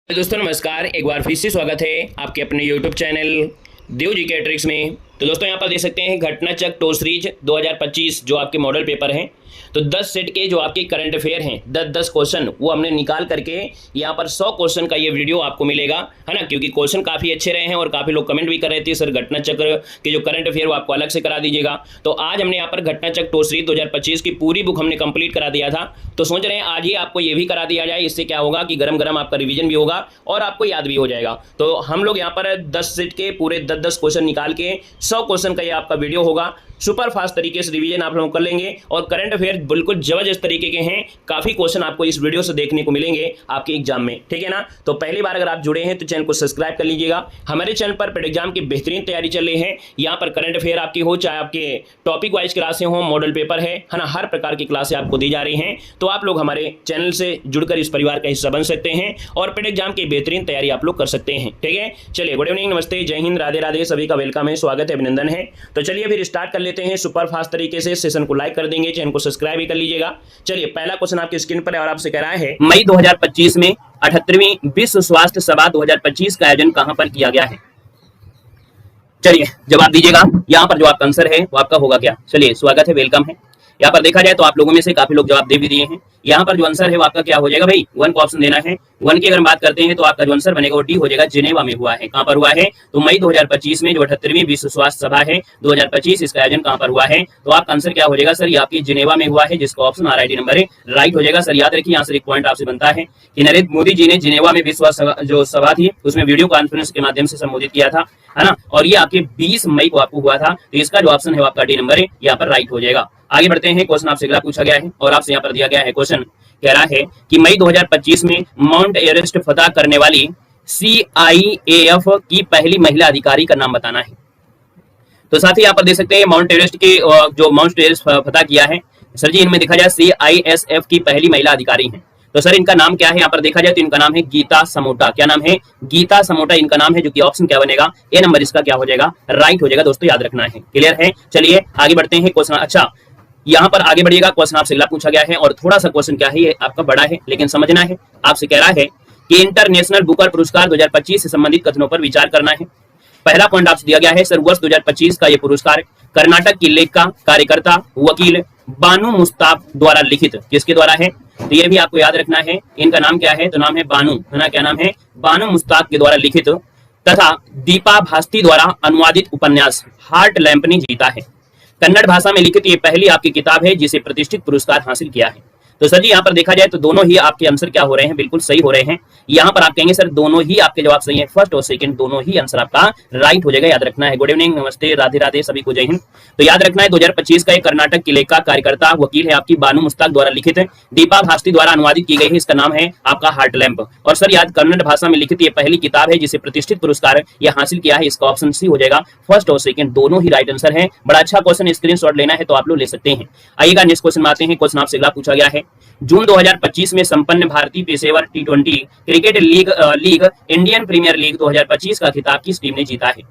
दोस्तों नमस्कार, एक बार फिर से स्वागत है आपके अपने YouTube चैनल देव जी के ट्रिक्स में। तो दोस्तों यहाँ पर देख सकते हैं घटनाचक टॉस सीरीज 2025 जो आपके मॉडल पेपर हैं। तो 10 सेट के जो आपके करंट अफेयर हैं 10-10 क्वेश्चन वो हमने निकाल करके यहाँ पर 100 क्वेश्चन का ये वीडियो आपको मिलेगा, है ना। क्योंकि क्वेश्चन काफ़ी अच्छे रहे हैं और काफ़ी लोग कमेंट भी कर रहे थे सर घटना चक्र के जो करंट अफेयर वो आपको अलग से करा दीजिएगा। तो आज हमने यहाँ पर घटनाचक टॉस सीरीज 2025 की पूरी बुक हमने कंप्लीट करा दिया था। तो सोच रहे हैं आज ही आपको ये भी करा दिया जाए। इससे क्या होगा कि गरम गरम आपका रिवीजन भी होगा और आपको याद भी हो जाएगा। तो हम लोग यहाँ पर 10 सेट के पूरे 10-10 क्वेश्चन निकाल के 100 क्वेश्चन का ये आपका वीडियो होगा। सुपर फास्ट तरीके से रिवीजन आप लोग कर लेंगे और करंट अफेयर बिल्कुल जबरदस्त तरीके के हैं। काफ़ी क्वेश्चन आपको इस वीडियो से देखने को मिलेंगे आपके एग्जाम में, ठीक है ना। तो पहली बार अगर आप जुड़े हैं तो चैनल को सब्सक्राइब कर लीजिएगा। हमारे चैनल पर पेड एग्जाम की बेहतरीन तैयारी चल रही है। यहाँ पर करंट अफेयर आपकी हो, चाहे आपके टॉपिक वाइज क्लासें हो, मॉडल पेपर है ना, हर प्रकार की क्लासें आपको दी जा रही हैं। तो आप लोग हमारे चैनल से जुड़कर इस परिवार का हिस्सा बन सकते हैं और पेड एग्जाम की बेहतरीन तैयारी आप लोग कर सकते हैं, ठीक है। चलिए, गुड इवनिंग, नमस्ते, जय हिंद, राधे राधे, सभी का वेलकम है, स्वागत है, अभिनंदन है। तो चलिए फिर स्टार्ट कर लेते हैं सुपर फास्ट तरीके से। सेशन को लाइक कर देंगे, चैनल को सब्सक्राइब भी कर लीजिएगा। चलिए, पहला क्वेश्चन आपकी स्क्रीन पर है और आपसे कह रहा है मई 2025 में 78वीं विश्व स्वास्थ्य सभा 2025 का आयोजन कहां पर किया गया है। चलिए जवाब दीजिएगा। यहाँ पर जो आपका आंसर है वो आपका होगा क्या। चलिए, स्वागत है, वेलकम है। यहाँ पर देखा जाए तो आप लोगों में से काफी लोग जवाब दे भी दिए हैं। यहाँ पर जो आंसर है वो आपका क्या हो जाएगा भाई, 1 को ऑप्शन देना है। 1 की अगर बात करते हैं तो आपका जो आंसर बनेगा वो डी हो जाएगा, जिनेवा में हुआ है। कहां पर हुआ है तो मई 2025 में जो 78वीं विश्व स्वास्थ्य सभा है 2025, इसका आयोजन कहां पर हुआ है तो आपका आंसर क्या हो जाएगा सर, ये आपकी जिनेवा में हुआ है, जिसका ऑप्शन RID नंबर है राइट हो जाएगा। सर याद रखिए, यहाँ से एक पॉइंट आपसे बनता है कि नरेंद्र मोदी जी ने जिनेवा में विश्व जो सभा थी उसमें वीडियो कॉन्फ्रेंस के माध्यम से संबोधित किया था, है ना। और ये आपके 20 मई को आपको हुआ था। तो इसका जो ऑप्शन है वो आपका डी नंबर है, यहाँ पर राइट हो जाएगा। आगे बढ़ते हैं। क्वेश्चन आपसे अगला पूछा गया है और आपसे यहाँ पर दिया गया है क्वेश्चन, कह रहा है कि मई 2025 में माउंट एवरेस्ट फतह करने वाली CIAF की पहली महिला अधिकारी का नाम बताना है। तो साथ ही यहाँ पर देख सकते हैं माउंट एवरेस्ट के जो माउंट एवरेस्ट फतह किया है सर जी, इनमें देखा जाए CISF की पहली महिला अधिकारी है। तो सर इनका नाम क्या है, यहाँ पर देखा जाए तो इनका नाम है गीता समोटा। क्या नाम है, गीता समोटा इनका नाम है, जो कि ऑप्शन क्या बनेगा, ए नंबर इसका क्या हो जाएगा, राइट हो जाएगा। दोस्तों याद रखना है, क्लियर है। चलिए आगे बढ़ते हैं। क्वेश्चन अच्छा यहाँ पर आगे बढ़िएगा। क्वेश्चन आपसे अगला पूछा गया है और थोड़ा सा क्वेश्चन क्या है, ये आपका बड़ा है लेकिन समझना है। आपसे कह रहा है कि इंटरनेशनल बुकर पुरस्कार 2025 से संबंधित कथनों पर विचार करना है। पहला पॉइंट आपसे दिया गया है सर, वर्ष 2025 का ये पुरस्कार कर्नाटक की लेखिका, कार्यकर्ता, वकील बानू मुस्ताफ द्वारा लिखित, किसके द्वारा है तो ये भी आपको याद रखना है। इनका नाम क्या है तो नाम है बानू, है ना। क्या नाम है, बानू मुस्ताफ के द्वारा लिखित तथा दीपा भास्ती द्वारा अनुवादित उपन्यास हार्ट लैंप ने जीता है। कन्नड़ भाषा में लिखित ये पहली आपकी किताब है जिसे प्रतिष्ठित पुरस्कार हासिल किया है। तो सर जी यहाँ पर देखा जाए तो दोनों ही आपके आंसर क्या हो रहे हैं, बिल्कुल सही हो रहे हैं। यहाँ पर आप कहेंगे सर दोनों ही आपके जवाब सही है, फर्स्ट और सेकंड दोनों ही आंसर आपका राइट हो जाएगा। याद रखना है। गुड इवनिंग, नमस्ते, राधे राधे, सभी को जय हिंद। तो याद रखना है 2025 का एक कर्नाटक की लेखिका, कार्यकर्ता, वकील है आपकी बानू मुस्ताक द्वारा लिखित है, दीपा भास्ती द्वारा अनुवादित की गई है। इसका नाम है आपका हार्ट लैंप। और सर याद कन्नड़ भाषा में लिखित ये पहली किताब है जिसे प्रतिष्ठित पुरस्कार यह हासिल किया है। इसका ऑप्शन सी हो जाएगा, फर्स्ट और सेकंड दोनों ही राइट आंसर है। बड़ा अच्छा क्वेश्चन, स्क्रीनशॉट लेना है तो आप लोग ले सकते हैं। आइएगा नेक्स्ट क्वेश्चन में आते हैं। क्वेश्चन आपसे अगला पूछा गया है, जून 2025 में संपन्न भारतीय पेशेवर T20 cricket league Indian Premier League 2025 का खिताब किस टीम ने जीता है।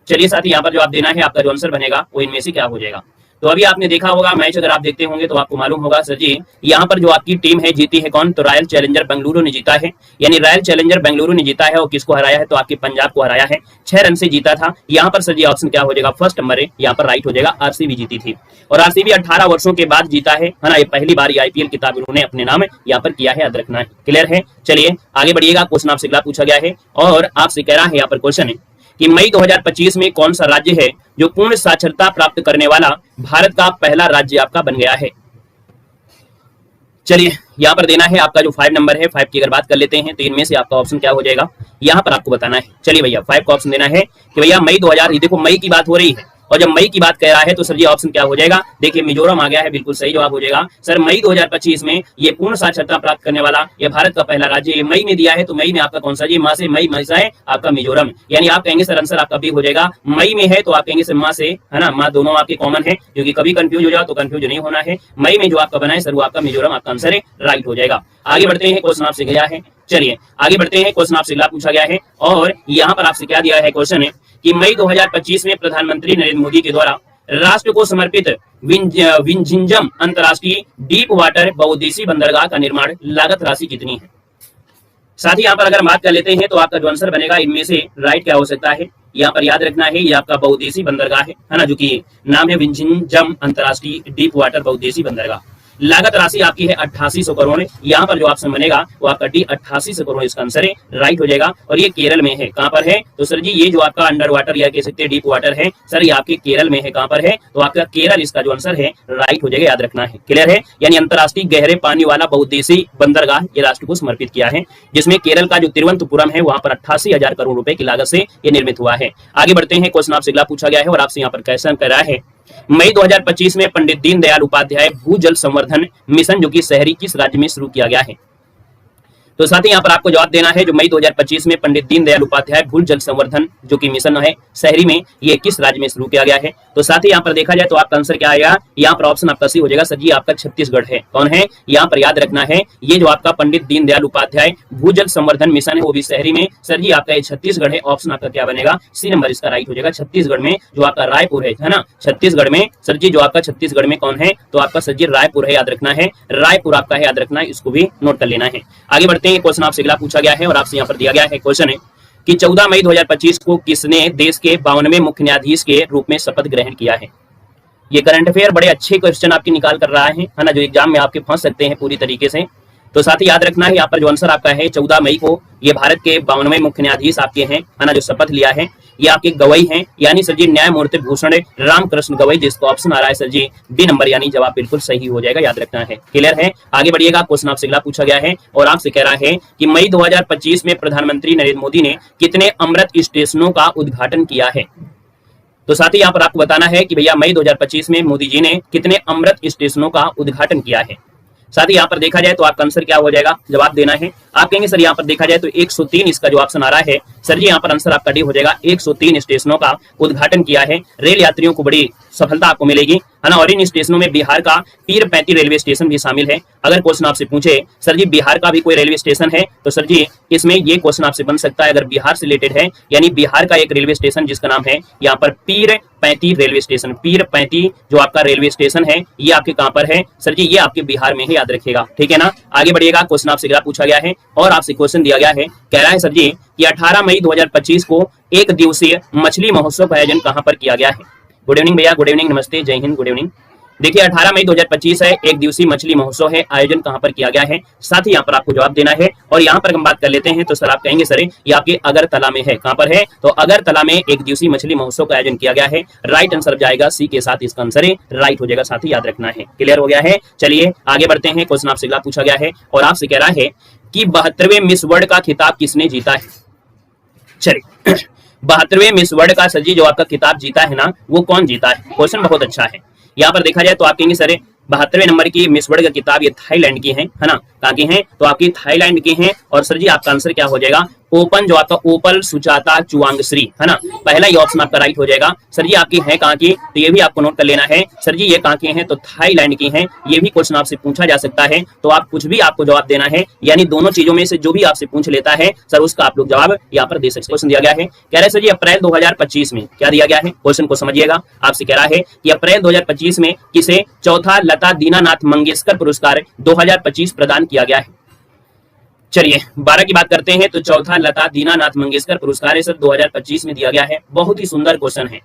चलिए साथी, यहाँ पर जवाब देना है। आपका जो आंसर बनेगा वो इनमें से क्या हो जाएगा। तो अभी आपने देखा होगा मैच, अगर आप देखते होंगे तो आपको मालूम होगा सर जी यहाँ पर जो आपकी टीम है जीती है कौन, तो रॉयल चैलेंजर बेंगलुरु ने जीता है। यानी रॉयल चैलेंजर बेंगलुरु ने जीता है और किसको हराया है तो आपके पंजाब को हराया है, 6 रन से जीता था। यहाँ पर सर जी ऑप्शन क्या हो जाएगा, फर्स्ट नंबर है, यहाँ पर राइट हो जाएगा। RCB जीती थी और RCB 18 वर्षों के बाद जीता है ना। ये पहली बार IPL किताब उन्होंने अपने नाम यहाँ पर किया है, याद रखना है, क्लियर है। चलिए आगे बढ़िएगा। क्वेश्चन आपसे अगला पूछा गया है और आपसे कह रहा है, यहाँ पर क्वेश्चन है कि मई 2025 में कौन सा राज्य है जो पूर्ण साक्षरता प्राप्त करने वाला भारत का पहला राज्य आपका बन गया है। चलिए यहाँ पर देना है आपका जो 5 नंबर है, 5 की अगर बात कर लेते हैं तो इनमें से आपका ऑप्शन क्या हो जाएगा, यहाँ पर आपको बताना है। चलिए भैया 5 का ऑप्शन देना है कि भैया मई 2000, देखो मई की बात हो रही है और जब मई की बात कह रहा है तो सर ये ऑप्शन क्या हो जाएगा, देखिए मिजोरम आ गया है, बिल्कुल सही जवाब हो जाएगा। सर मई 2025 में ये पूर्ण साक्षरता प्राप्त करने वाला ये भारत का पहला राज्य ये मई में दिया है। तो मई में आपका कौन सा जी, माँ से मई में है आपका मिजोरम। यानी आप कहेंगे सर आंसर आपका भी हो जाएगा मई में है, तो आप कहेंगे सर माँ से, है ना, माँ दोनों आपके कॉमन है, क्योंकि कभी कंफ्यूज हो जाओ तो कंफ्यूज नहीं होना है। मई में जो आपका बना है सर वो आपका मिजोरम आपका आंसर है, राइट हो जाएगा। आगे बढ़ते हैं। क्वेश्चन आपसे गया है, चलिए आगे बढ़ते हैं। क्वेश्चन आपसे अगला पूछा गया है और यहाँ पर आपसे क्या दिया है, क्वेश्चन है कि मई 2025 में प्रधानमंत्री नरेंद्र मोदी के द्वारा राष्ट्र को समर्पित विंझिंजम अंतरराष्ट्रीय डीप वाटर बहुउद्देशीय बंदरगाह का निर्माण लागत राशि कितनी है। साथ ही यहाँ पर अगर बात कर लेते हैं तो आपका जो आंसर बनेगा इनमें से राइट क्या हो सकता है, यहाँ पर याद रखना है ये आपका बहुउद्देशीय बंदरगाह है ना, जो कि नाम है विंझिंजम अंतरराष्ट्रीय डीप वाटर बहुउद्देशीय बंदरगाह। लागत राशि आपकी है 8800 करोड़। यहाँ पर जो ऑप्शन बनेगा वो आपका डी 8800 करोड़ इसका आंसर है, राइट हो जाएगा। और ये केरल में है, कहाँ पर है तो सर जी ये जो आपका अंडर वाटर या कह सकते हैं डीप वाटर है सर, ये आपके केरल में है। कहाँ पर है तो आपका केरल इसका जो आंसर है राइट हो जाएगा, याद रखना है। क्लियर है, यानी अंतरराष्ट्रीय गहरे पानी वाला बहुउद्देशीय बंदरगाह ये राष्ट्र को समर्पित किया है, जिसमें केरल का जो तिरुवनंतपुरम है वहां पर 88,000 करोड़ रुपए की लागत से ये निर्मित हुआ है। आगे बढ़ते हैं, क्वेश्चन आपसे अगला पूछा गया है और आपसे यहाँ पर क्वेश्चन कर रहा है मई 2025 में पंडित दीनदयाल उपाध्याय भूजल संवर्धन मिशन जो कि शहरी किस राज्य में शुरू किया गया है। तो साथ ही यहाँ पर आपको जवाब देना है जो मई 2025 में पंडित दीनदयाल उपाध्याय भूजल संवर्धन जो कि मिशन है शहरी में, ये किस राज्य में शुरू किया गया है। तो साथ ही यहाँ पर देखा जाए तो आपका आंसर क्या आएगा, यहाँ पर ऑप्शन आपका सी हो जाएगा सर जी, आपका छत्तीसगढ़ है। कौन है, यहाँ पर याद रखना है ये जो आपका पंडित दीनदयाल उपाध्याय भूजल संवर्धन मिशन है वो भी शहरी में, सर जी आपका ये छत्तीसगढ़ है। ऑप्शन आपका क्या बनेगा, सी नंबर इसका राइट हो जाएगा। छत्तीसगढ़ में जो आपका रायपुर है ना, छत्तीसगढ़ में सर जी जो आपका छत्तीसगढ़ में कौन है तो आपका सर जी रायपुर है, याद रखना है, रायपुर आपका है, याद रखना है, इसको भी नोट कर लेना है। आगे बढ़ते हैं, क्वेश्चन आपसे अगला पूछा गया है और आपसे यहाँ पर दिया गया है क्वेश्चन है कि 14 मई 2025 को किसने देश के 52वें मुख्य न्यायाधीश के रूप में शपथ ग्रहण किया है। ये करंट अफेयर बड़े अच्छे क्वेश्चन आपके निकाल कर रहा है ना, जो एग्जाम में आपके फंस सकते हैं पूरी तरीके से। तो साथ ही याद रखना है यहाँ पर जो आंसर आपका है 14 मई को ये भारत के 52वें मुख्य न्यायाधीश आपके हैं है ना, जो शपथ लिया है ये आपके गवई हैं, यानी सर जी न्यायमूर्ति भूषण रामकृष्ण गवई, जिसको ऑप्शन आ रहा है सर जी बी नंबर, यानी जवाब बिल्कुल सही हो जाएगा, याद रखना है। क्लियर है, आगे बढ़िएगा, क्वेश्चन आपसे अगला पूछा गया है और आपसे कह रहा है कि मई 2025 में प्रधानमंत्री नरेंद्र मोदी ने कितने अमृत स्टेशनों का उद्घाटन किया है। तो साथ ही यहाँ पर आपको बताना है कि भैया मई 2025 में मोदी जी ने कितने अमृत स्टेशनों का उद्घाटन किया है। साथ ही यहाँ पर देखा जाए तो आपका आंसर क्या हो जाएगा, जवाब देना है। आप कहेंगे सर यहाँ पर देखा जाए तो 103 इसका जो ऑप्शन आ रहा है सर जी, यहाँ पर आंसर आपका डी हो जाएगा। 103 स्टेशनों का उद्घाटन किया है, रेल यात्रियों को बड़ी सफलता आपको मिलेगी है ना। और इन स्टेशनों में बिहार का पीर 35 रेलवे स्टेशन भी शामिल है। अगर क्वेश्चन आपसे पूछे सर जी बिहार का भी कोई रेलवे स्टेशन है तो सर जी इसमें ये क्वेश्चन आपसे बन सकता है, अगर बिहार से रिलेटेड है, यानी बिहार का एक रेलवे स्टेशन जिसका नाम है यहाँ पर पीर 35 रेलवे स्टेशन, पीर 35 जो आपका रेलवे स्टेशन है ये आपके कहां पर है सर जी, ये आपके बिहार में है, याद रखिएगा, ठीक है ना। आगे बढ़िएगा, क्वेश्चन आपसे अगला पूछा गया है और आपसे क्वेश्चन दिया गया है, कह रहा है सर जी कि 18 मई 2025 को एक दिवसीय मछली महोत्सव का आयोजन कहां पर किया गया है। गुड इवनिंग भैया, गुड इवनिंग, नमस्ते, जय हिंद, गुड इवनिंग। देखिए 18 मई 2025 है, एक दिवसीय मछली महोत्सव है, आयोजन कहां पर किया गया है। साथ ही यहाँ पर आपको जवाब देना है और यहाँ पर हम बात कर लेते हैं तो सर आप कहेंगे सर ये आपके अगरतला में है। कहां पर है तो अगरतला में एक दिवसीय मछली महोत्सव का आयोजन किया गया है। राइट आंसर जाएगा सी के साथ, इसका आंसर राइट हो जाएगा, साथ ही याद रखना है। क्लियर हो गया है, चलिए आगे बढ़ते हैं, क्वेश्चन आपसे अगला पूछा गया है और आपसे कह रहा है कि 72वें मिस वर्ल्ड का खिताब किसने जीता है। चलिए 72वें मिस वर्ल्ड का सर जी जो आपका खिताब जीता है ना वो कौन जीता है। क्वेश्चन बहुत अच्छा है। यहाँ पर देखा जाए तो आप कहेंगे सर 72वें नंबर की मिस वर्ल्ड का किताब ये थाईलैंड की है ना, कहाँ की है तो आपकी थाईलैंड की है। और सर जी आपका आंसर क्या हो जाएगा, ओपन जो आपका ओपल सुचाता चुवांगश्री है ना, पहला ये ऑप्शन आपका राइट हो जाएगा। सर जी आपकी है कहाँ की तो ये भी आपको नोट कर लेना है। सर जी ये कहाँ की है तो थाईलैंड की है। ये भी क्वेश्चन आपसे पूछा जा सकता है तो आप कुछ भी आपको जवाब देना है, यानी दोनों चीजों में से जो भी आपसे पूछ लेता है सर उसका आप लोग जवाब यहाँ पर दे सकते। क्वेश्चन दिया गया है, कह रहे हैं सर जी अप्रैल 2025 में क्या दिया गया है, क्वेश्चन को समझिएगा। आपसे कह रहा है कि अप्रैल 2025 में किसे चौथा लता दीनानाथ मंगेशकर पुरस्कार 2025 प्रदान किया गया है। चलिए 12 की बात करते हैं तो चौथा लता दीनानाथ मंगेशकर पुरस्कार सर 2025 में दिया गया है। बहुत ही सुंदर क्वेश्चन है,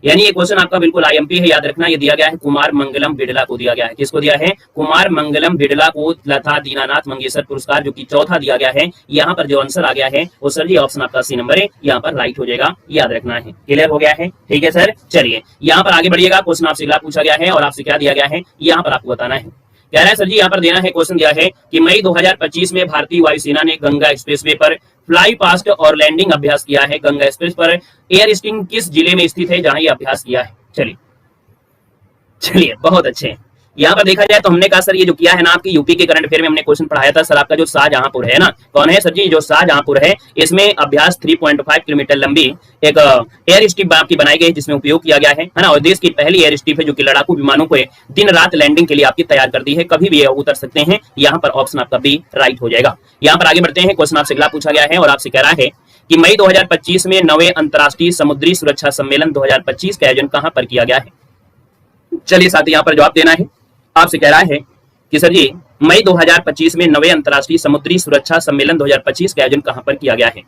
यानी ये क्वेश्चन आपका बिल्कुल आईएमपी है, याद रखना। ये दिया गया है कुमार मंगलम बिड़ला को दिया गया है। किसको दिया है, कुमार मंगलम बिड़ला को लता दीनानाथ मंगेशकर पुरस्कार जो कि चौथा दिया गया है। यहाँ पर जो आंसर आ गया है वो सर जी ऑप्शन आपका सी नंबर है, यहाँ पर राइट हो जाएगा, याद रखना है। क्लियर हो गया है, ठीक है सर। चलिए यहाँ पर आगे बढ़िएगा, क्वेश्चन आपसे अगला पूछा गया है और आपसे क्या दिया गया है यहाँ पर आपको बताना है। कह रहा है सर जी यहाँ पर देना है, क्वेश्चन दिया है कि मई 2025 में भारतीय वायुसेना ने गंगा एक्सप्रेसवे पर फ्लाई पास्ट और लैंडिंग अभ्यास किया है। गंगा एक्सप्रेस पर एयर स्ट्रिंग किस जिले में स्थित है जहां ये अभ्यास किया है। चलिए बहुत अच्छे। यहाँ पर देखा जाए तो हमने कहा सर ये जो किया है ना आपकी यूपी के करंट अफेयर में हमने क्वेश्चन पढ़ाया था सर, आपका जो शाहजहांपुर है ना, कौन है सर जी जो शाहजहांपुर है, इसमें अभ्यास 3.5 किलोमीटर लंबी एक एयर स्ट्रिप आपकी बनाई गई जिसमें उपयोग किया गया है ना। और देश की पहली एयर स्ट्रिप है जो कि लड़ाकू विमानों को दिन रात लैंडिंग के लिए आपकी तैयार कर दी है, कभी भी उतर सकते हैं। यहाँ पर ऑप्शन आपका बी राइट हो जाएगा। यहाँ पर आगे बढ़ते हैं, क्वेश्चन आपसे अगला पूछा गया है और आपसे कह रहा है कि मई 2025 में 9वें अंतर्राष्ट्रीय समुद्री सुरक्षा सम्मेलन 2025 का आयोजन कहां पर किया गया है। चलिए साथ ही यहाँ पर जवाब देना है। आपसे कह रहा है कि सर जी मई 2025 में 9वें अंतर्राष्ट्रीय समुद्री सुरक्षा सम्मेलन 2025 का आयोजन कहां पर किया गया है?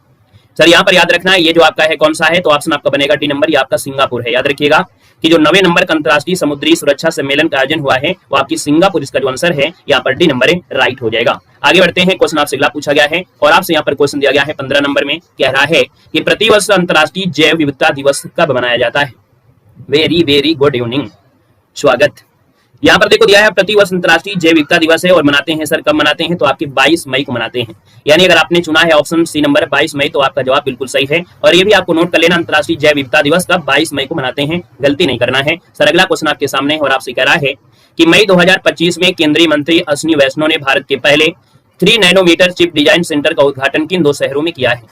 सर यहाँ पर याद रखना है, ये जो आपका है कौन सा है, तो ऑप्शन आपका बनेगा डी नंबर, ये आपका सिंगापुर है। याद रखिएगा कि जो 9वें नंबर का अंतर्राष्ट्रीय समुद्री सुरक्षा सम्मेलन का आयोजन हुआ है वो आपकी सिंगापुर, इसका जो आंसर है यहाँ पर डी नंबर है, राइट हो जाएगा। आगे बढ़ते हैं, क्वेश्चन आपसे अगला पूछा गया है और आपसे यहाँ पर क्वेश्चन दिया गया है 15 नंबर में, कह रहा है कि प्रतिवर्ष अंतर्राष्ट्रीय जैव विविधता दिवस कब मनाया जाता है? वेरी वेरी गुड इवनिंग, स्वागत। यहाँ पर देखो दिया है प्रतिवर्ष अंतर्राष्ट्रीय जैव विविधता दिवस है और मनाते हैं सर, कब मनाते हैं? तो आपके 22 मई को मनाते हैं। यानी अगर आपने चुना है ऑप्शन सी नंबर 22 मई तो आपका जवाब बिल्कुल सही है। और ये भी आपको नोट कर लेना, अंतर्राष्ट्रीय जैव विविधता दिवस कब 22 मई को मनाते हैं, गलती नहीं करना है। सर अगला क्वेश्चन आपके सामने और आपसे कह रहा है कि मई 2025 में केंद्रीय मंत्री अश्विनी वैष्णव ने भारत के पहले 3 नैनोमीटर चिप डिजाइन सेंटर का उद्घाटन किन 2 शहरों में किया है?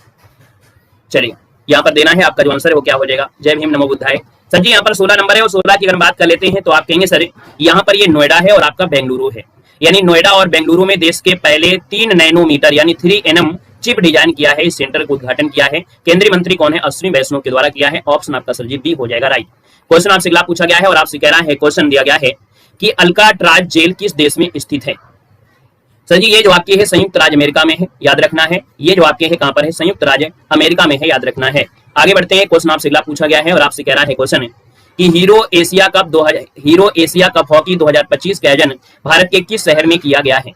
चलिए यहाँ पर देना है, आपका जो आंसर है वो क्या हो जाएगा? जय भीम नमो बुद्धाय। सर जी यहाँ पर 16 नंबर है और 16 की अगर बात कर लेते हैं तो आप कहेंगे सर यहाँ पर ये नोएडा है और आपका बेंगलुरु है। यानी नोएडा और बेंगलुरु में देश के पहले 3 नैनोमीटर यानी 3 nm चिप डिजाइन किया है, इस सेंटर को उद्घाटन किया है। केंद्रीय मंत्री कौन है? अश्विनी वैष्णव के द्वारा किया है। ऑप्शन आपका सर जी बी हो जाएगा, राइट। क्वेश्चन आपसे अगला पूछा गया है और आपसे कह रहा है, क्वेश्चन दिया गया है कि अल्काट्राज जेल किस देश में स्थित है? सर जी ये जो आपकी है संयुक्त राज्य अमेरिका में है, याद रखना है। ये जो आपके है कहां पर है? संयुक्त राज्य अमेरिका में है, याद रखना है। आगे बढ़ते हैं, क्वेश्चन आपसे अगला पूछा गया है और आपसे कह रहा है क्वेश्चन कि हीरो एशिया कप हॉकी 2025 का आयोजन भारत के किस शहर में किया गया है?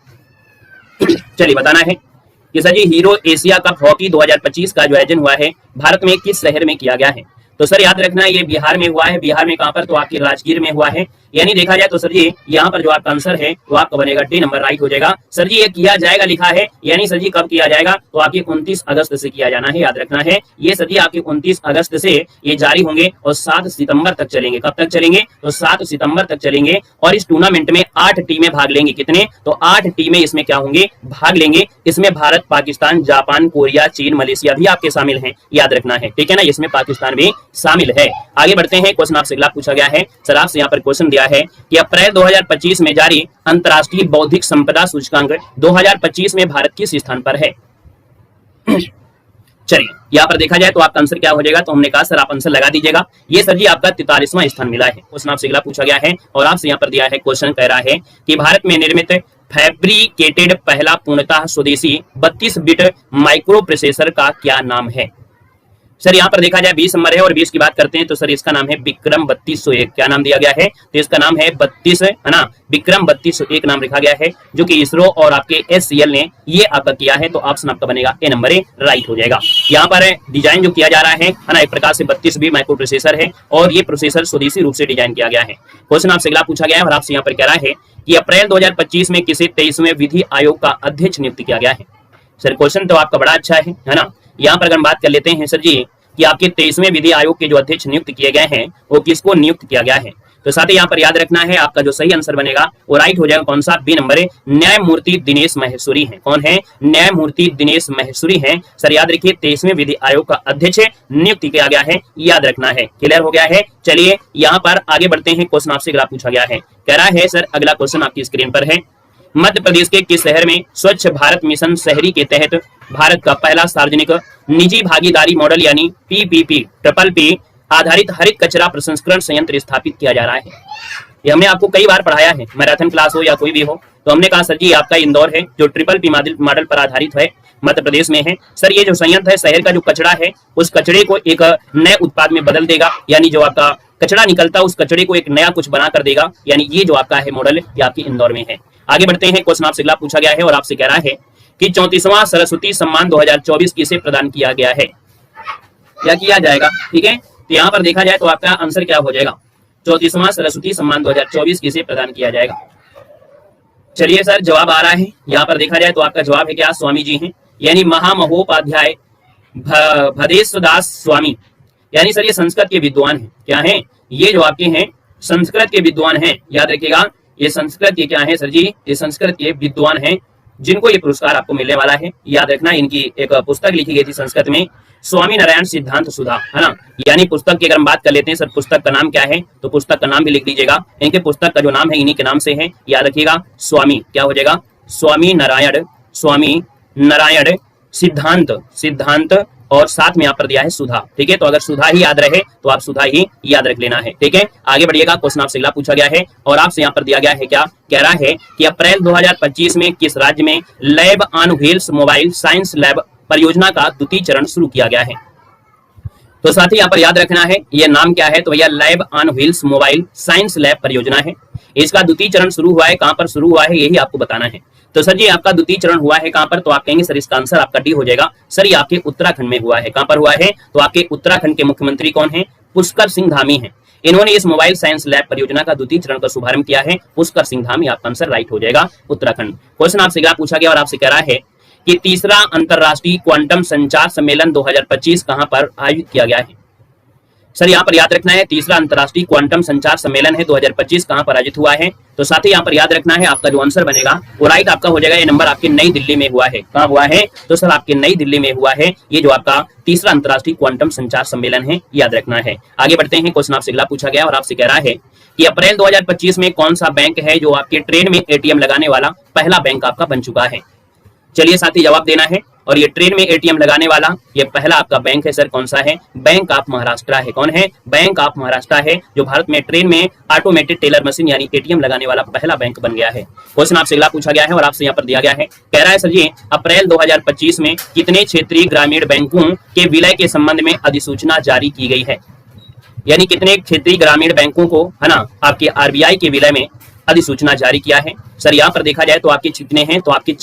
चलिए बताना है कि सर जी हीरो एशिया कप हॉकी 2025 का जो आयोजन हुआ है भारत में किस शहर में किया गया है? तो सर याद रखना ये बिहार में हुआ है। बिहार में कहां पर? तो आपके राजगीर में हुआ है। यानी देखा जाए तो सर जी यहाँ पर जो आपका आंसर है वो आपका बनेगा डी नंबर, राइट हो जाएगा। सर जी ये किया जाएगा लिखा है, यानी सर जी कब किया जाएगा? तो आपके 29 अगस्त से किया जाना है, याद रखना है। ये सर जी आपके 29 अगस्त से ये जारी होंगे और 7 सितंबर तक चलेंगे। कब तक चलेंगे? तो 7 सितंबर तक चलेंगे। और इस टूर्नामेंट में 8 टीमें भाग लेंगी। कितने? तो 8 टीमें इसमें क्या होंगे? भाग लेंगे। इसमें भारत, पाकिस्तान, जापान, कोरिया, चीन, मलेशिया भी आपके शामिल हैं, याद रखना है, ठीक है ना। इसमें पाकिस्तान भी शामिल है। आगे बढ़ते हैं, क्वेश्चन आपसे अगला पूछा गया है। सर आपसे यहाँ पर क्वेश्चन दिया है कि अप्रैल 2025 में जारी अंतर्राष्ट्रीय बौद्धिक संपदा सूचकांक 2025 में भारत किस स्थान पर है? चलिए यहाँ पर देखा जाए तो आपका आंसर क्या हो जाएगा? तो हमने कहा सर आप आंसर लगा दीजिएगा। ये सर जी आपका 43वां स्थान मिला है। क्वेश्चन आपसे अगला पूछा गया है और आपसे यहाँ पर दिया है क्वेश्चन, कह रहा है कि भारत में निर्मित फैब्रिकेटेड पहला पूर्णतः स्वदेशी 32 बिट माइक्रो प्रोसेसर का क्या नाम है? सर यहाँ पर देखा जाए 20 नंबर है और 20 की बात करते हैं तो सर इसका नाम है विक्रम 3201। क्या नाम दिया गया है? तो इसका नाम है 32 है ना, विक्रम 3201 नाम लिखा गया है, जो कि इसरो और आपके SCL ने ये आपका किया है। तो ऑप्शन आपका बनेगा ए नंबर, राइट हो जाएगा। यहाँ पर डिजाइन जो किया जा रहा है ना, एक प्रकार से 32 बिट माइक्रो प्रोसेसर है और ये प्रोसेसर स्वदेशी रूप से डिजाइन किया गया है। क्वेश्चन आपसे अगला पूछा गया है और आपसे यहाँ पर कह रहा है कि अप्रैल 2025 में किसे 23वें विधि आयोग का अध्यक्ष नियुक्त किया गया है? सर क्वेश्चन तो आपका बड़ा अच्छा है ना। यहाँ पर अगर हम बात कर लेते हैं सर जी कि आपके 23वें विधि आयोग के जो अध्यक्ष नियुक्त किए गए हैं वो किसको नियुक्त किया गया है? तो साथ ही यहाँ पर याद रखना है आपका जो सही आंसर बनेगा वो राइट हो जाएगा। कौन सा? बी नंबर है, न्यायमूर्ति दिनेश महेश्वरी हैं। कौन है? न्यायमूर्ति दिनेश महेश्वरी हैं। सर याद रखिए 23वें विधि आयोग का अध्यक्ष नियुक्त किया गया है, याद रखना है। क्लियर हो गया है। चलिए यहाँ पर आगे बढ़ते हैं, क्वेश्चन आपसे अगला पूछा गया है। कह रहा है सर अगला क्वेश्चन आपकी स्क्रीन पर है, मध्य प्रदेश के किस शहर में स्वच्छ भारत मिशन शहरी के तहत भारत का पहला सार्वजनिक निजी भागीदारी मॉडल यानी PPP आधारित हरित कचरा प्रसंस्करण संयंत्र स्थापित किया जा रहा है? ये हमने आपको कई बार पढ़ाया है, मैराथन क्लास हो या कोई भी हो। तो हमने कहा सर जी आपका इंदौर है जो PPP मॉडल पर आधारित है, मध्य प्रदेश में है। सर ये जो संयंत्र है शहर का जो कचरा है उस कचरे को एक नए उत्पाद में बदल देगा, यानी जो आपका कचरा निकलता है उस कचरे को एक नया कुछ बना कर देगा। यानी ये जो आपका है मॉडल ये आपकी इंदौर में है। आगे बढ़ते हैं, क्वेश्चन आपसे अगला पूछा गया है और आपसे कह रहा है कि 34वां सरस्वती सम्मान 2024 किसे प्रदान किया गया है या किया जाएगा? ठीक है, तो यहाँ पर देखा जाए तो आपका आंसर क्या हो जाएगा? 34वां सरस्वती सम्मान 2024 किसे प्रदान किया जाएगा? चलिए सर जवाब आ रहा है। यहाँ पर देखा जाए तो आपका जवाब है क्या? स्वामी जी हैं, यानी महामहोपाध्याय भदेश दास स्वामी। यानी सर ये संस्कृत के विद्वान हैं। क्या हैं? ये जो आपके हैं संस्कृत के विद्वान हैं, याद रखिएगा। ये संस्कृत के क्या है सर जी? ये संस्कृत के विद्वान हैं जिनको ये पुरस्कार आपको मिलने वाला है, याद रखना। इनकी एक पुस्तक लिखी गई थी संस्कृत में, स्वामी नारायण सिद्धांत सुधा, है ना। यानी पुस्तक की अगर हम बात कर लेते हैं सर पुस्तक का नाम क्या है, तो पुस्तक का नाम भी लिख लीजिएगा। इनके पुस्तक का जो नाम है इन्हीं के नाम से है, याद रखिएगा। स्वामी क्या हो जाएगा? स्वामी नारायण सिद्धांत और साथ में यहाँ पर दिया है सुधा। ठीक है, तो अगर सुधा ही याद रहे तो आप सुधा ही याद रख लेना है। ठीक है, आगे बढ़िएगा। क्वेश्चन आपसे अगला पूछा गया है और आपसे यहाँ पर दिया गया है क्या, कह रहा है कि अप्रैल 2025 में किस राज्य में lab on wheels mobile science lab परियोजना का द्वितीय चरण शुरू किया गया है। तो साथ ही यहाँ पर याद रखना है ये नाम क्या है, तो भैया lab on wheels mobile science lab परियोजना है। इसका द्वितीय चरण शुरू हुआ है, कहां पर शुरू हुआ है यही आपको बताना है। तो सर जी आपका द्वितीय चरण हुआ है कहां पर, तो आप कहेंगे सर इसका आंसर आपका डी हो जाएगा। सर ये आपके उत्तराखंड में हुआ है। कहां पर हुआ है, तो आपके उत्तराखंड के मुख्यमंत्री कौन है, पुष्कर सिंह धामी है। इन्होंने इस मोबाइल साइंस लैब परियोजना का द्वितीय चरण का शुभारंभ किया है। पुष्कर सिंह धामी, आपका आंसर राइट हो जाएगा उत्तराखंड। क्वेश्चन आपसे क्या पूछा गया और आपसे कह रहा है कि तीसरा अंतरराष्ट्रीय क्वांटम संचार सम्मेलन 2025 कहां पर आयोजित किया गया है। सर यहाँ पर याद रखना है तीसरा अंतरराष्ट्रीय क्वांटम संचार सम्मेलन है 2025 कहां पर आयोजित हुआ है। तो साथ ही यहाँ पर याद रखना है आपका जो आंसर बनेगा वो राइट आपका हो जाएगा। ये नंबर आपके नई दिल्ली में हुआ है। कहां हुआ है, तो सर आपके नई दिल्ली में हुआ है। ये जो आपका तीसरा अंतरराष्ट्रीय क्वांटम संचार सम्मेलन है, याद रखना है। आगे बढ़ते हैं। क्वेश्चन आपसे अगला पूछा गया और आपसे कह रहा है कि अप्रैल 2025 में कौन सा बैंक है जो आपके ट्रेन में एटीएम लगाने वाला पहला बैंक आपका बन चुका है। चलिए साथी जवाब देना है। और ये ट्रेन में एटीएम लगाने वाला ये पहला आपका बैंक है सर, कौन सा है, बैंक ऑफ महाराष्ट्र है। कौन है, बैंक ऑफ महाराष्ट्र है, जो भारत में ट्रेन में ऑटोमेटेड टेलर मशीन यानी एटीएम लगाने वाला पहला बैंक बन गया है। क्वेश्चन आपसे अगला पूछा गया है और आपसे यहाँ पर दिया गया है, कह रहा है सर जी अप्रैल 2025 में कितने क्षेत्रीय ग्रामीण बैंकों के विलय के संबंध में अधिसूचना जारी की गई है। यानी कितने क्षेत्रीय ग्रामीण बैंकों को है ना आपके आरबीआई के विलय में अधिसूचना जारी किया है। सर यहाँ पर देखा जाए तो आपके कितने हैं, तो आपके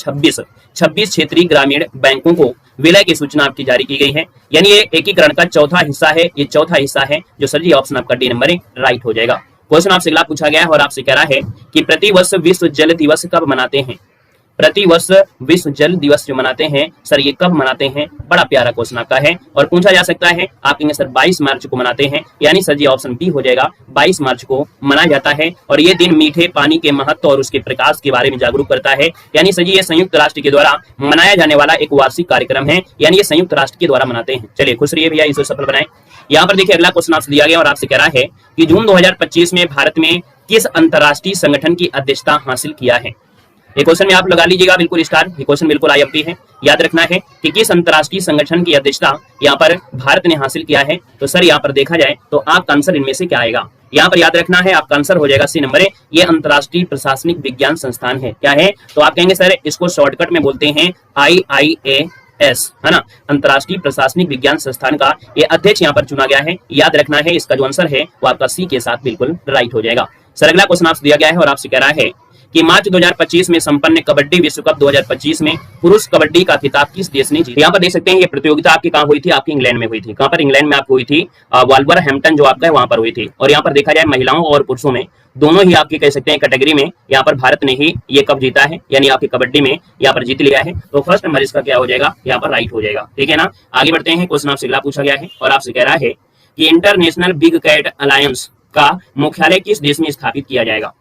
26 क्षेत्रीय ग्रामीण बैंकों को विलय की सूचना आपकी जारी की गई है। यानी ये एकीकरण का चौथा हिस्सा है। ये चौथा हिस्सा है जो सर जी ऑप्शन आपका डी नंबर राइट हो जाएगा। क्वेश्चन आपसे अगला पूछा गया है और आपसे कह रहा है कि प्रतिवर्ष विश्व जल दिवस कब मनाते हैं। प्रतिवर्ष विश्व जल दिवस जो मनाते हैं सर ये कब मनाते हैं, बड़ा प्यारा क्वेश्चन आपका है और पूछा जा सकता है। आप कहेंगे सर 22 मार्च को मनाते हैं, यानी सर जी ऑप्शन बी हो जाएगा। 22 मार्च को मनाया जाता है और ये दिन मीठे पानी के महत्व और उसके प्रकाश के बारे में जागरूक करता है। यानी सर जी ये संयुक्त राष्ट्र के द्वारा मनाया जाने वाला एक वार्षिक कार्यक्रम है, यानी ये संयुक्त राष्ट्र के द्वारा मनाते हैं। चलिए खुश रहिए भैया, इसे सफल बनाएं। यहाँ पर देखिए अगला क्वेश्चन आपसे दिया गया और आपसे कह रहा है कि जून 2025 में भारत में किस अंतरराष्ट्रीय संगठन की अध्यक्षता हासिल किया है। ये क्वेश्चन में आप लगा लीजिएगा बिल्कुल स्टार, ये क्वेश्चन बिल्कुल आईएमपी है। याद रखना है कि किस अंतरराष्ट्रीय संगठन की अध्यक्षता यहाँ पर भारत ने हासिल किया है। तो सर यहाँ पर देखा जाए तो आपका आंसर इनमें से क्या आएगा, यहाँ पर याद रखना है आपका आंसर हो जाएगा सी नंबर है। ये अंतरराष्ट्रीय प्रशासनिक विज्ञान संस्थान है। क्या है, तो आप कहेंगे सर इसको शॉर्टकट में बोलते हैं IIAS, है ना, अंतरराष्ट्रीय प्रशासनिक विज्ञान संस्थान का ये अध्यक्ष यहाँ पर चुना गया है। याद रखना है इसका जो आंसर है वो आपका सी के साथ बिल्कुल राइट हो जाएगा। सर अगला क्वेश्चन आपसे दिया गया है और आपसे कह रहा है कि मार्च 2025 में संपन्न कबड्डी विश्व कप 2025 में पुरुष कबड्डी का खिताब किस देश ने जीता। यहाँ पर देख सकते हैं ये प्रतियोगिता आपकी कहाँ हुई थी, आपकी इंग्लैंड में हुई थी। कहाँ पर, इंग्लैंड में आपको हुई थी, वॉल्वरहैम्पटन जो आपका है वहां पर हुई थी। और यहाँ पर देखा जाए महिलाओं और पुरुषों में दोनों ही आपकी कह सकते हैं कैटेगरी में यहाँ पर भारत ने ही ये कप जीता है, यानी आपकी कबड्डी में यहाँ पर जीत लिया है। तो फर्स्ट नंबर इसका क्या हो जाएगा, यहाँ पर राइट हो जाएगा। ठीक है ना, आगे बढ़ते हैं। क्वेश्चन आपसे अगला पूछा गया है और आपसे कह रहा है कि इंटरनेशनल बिग कैट अलायंस का मुख्यालय किस देश में स्थापित किया जाएगा।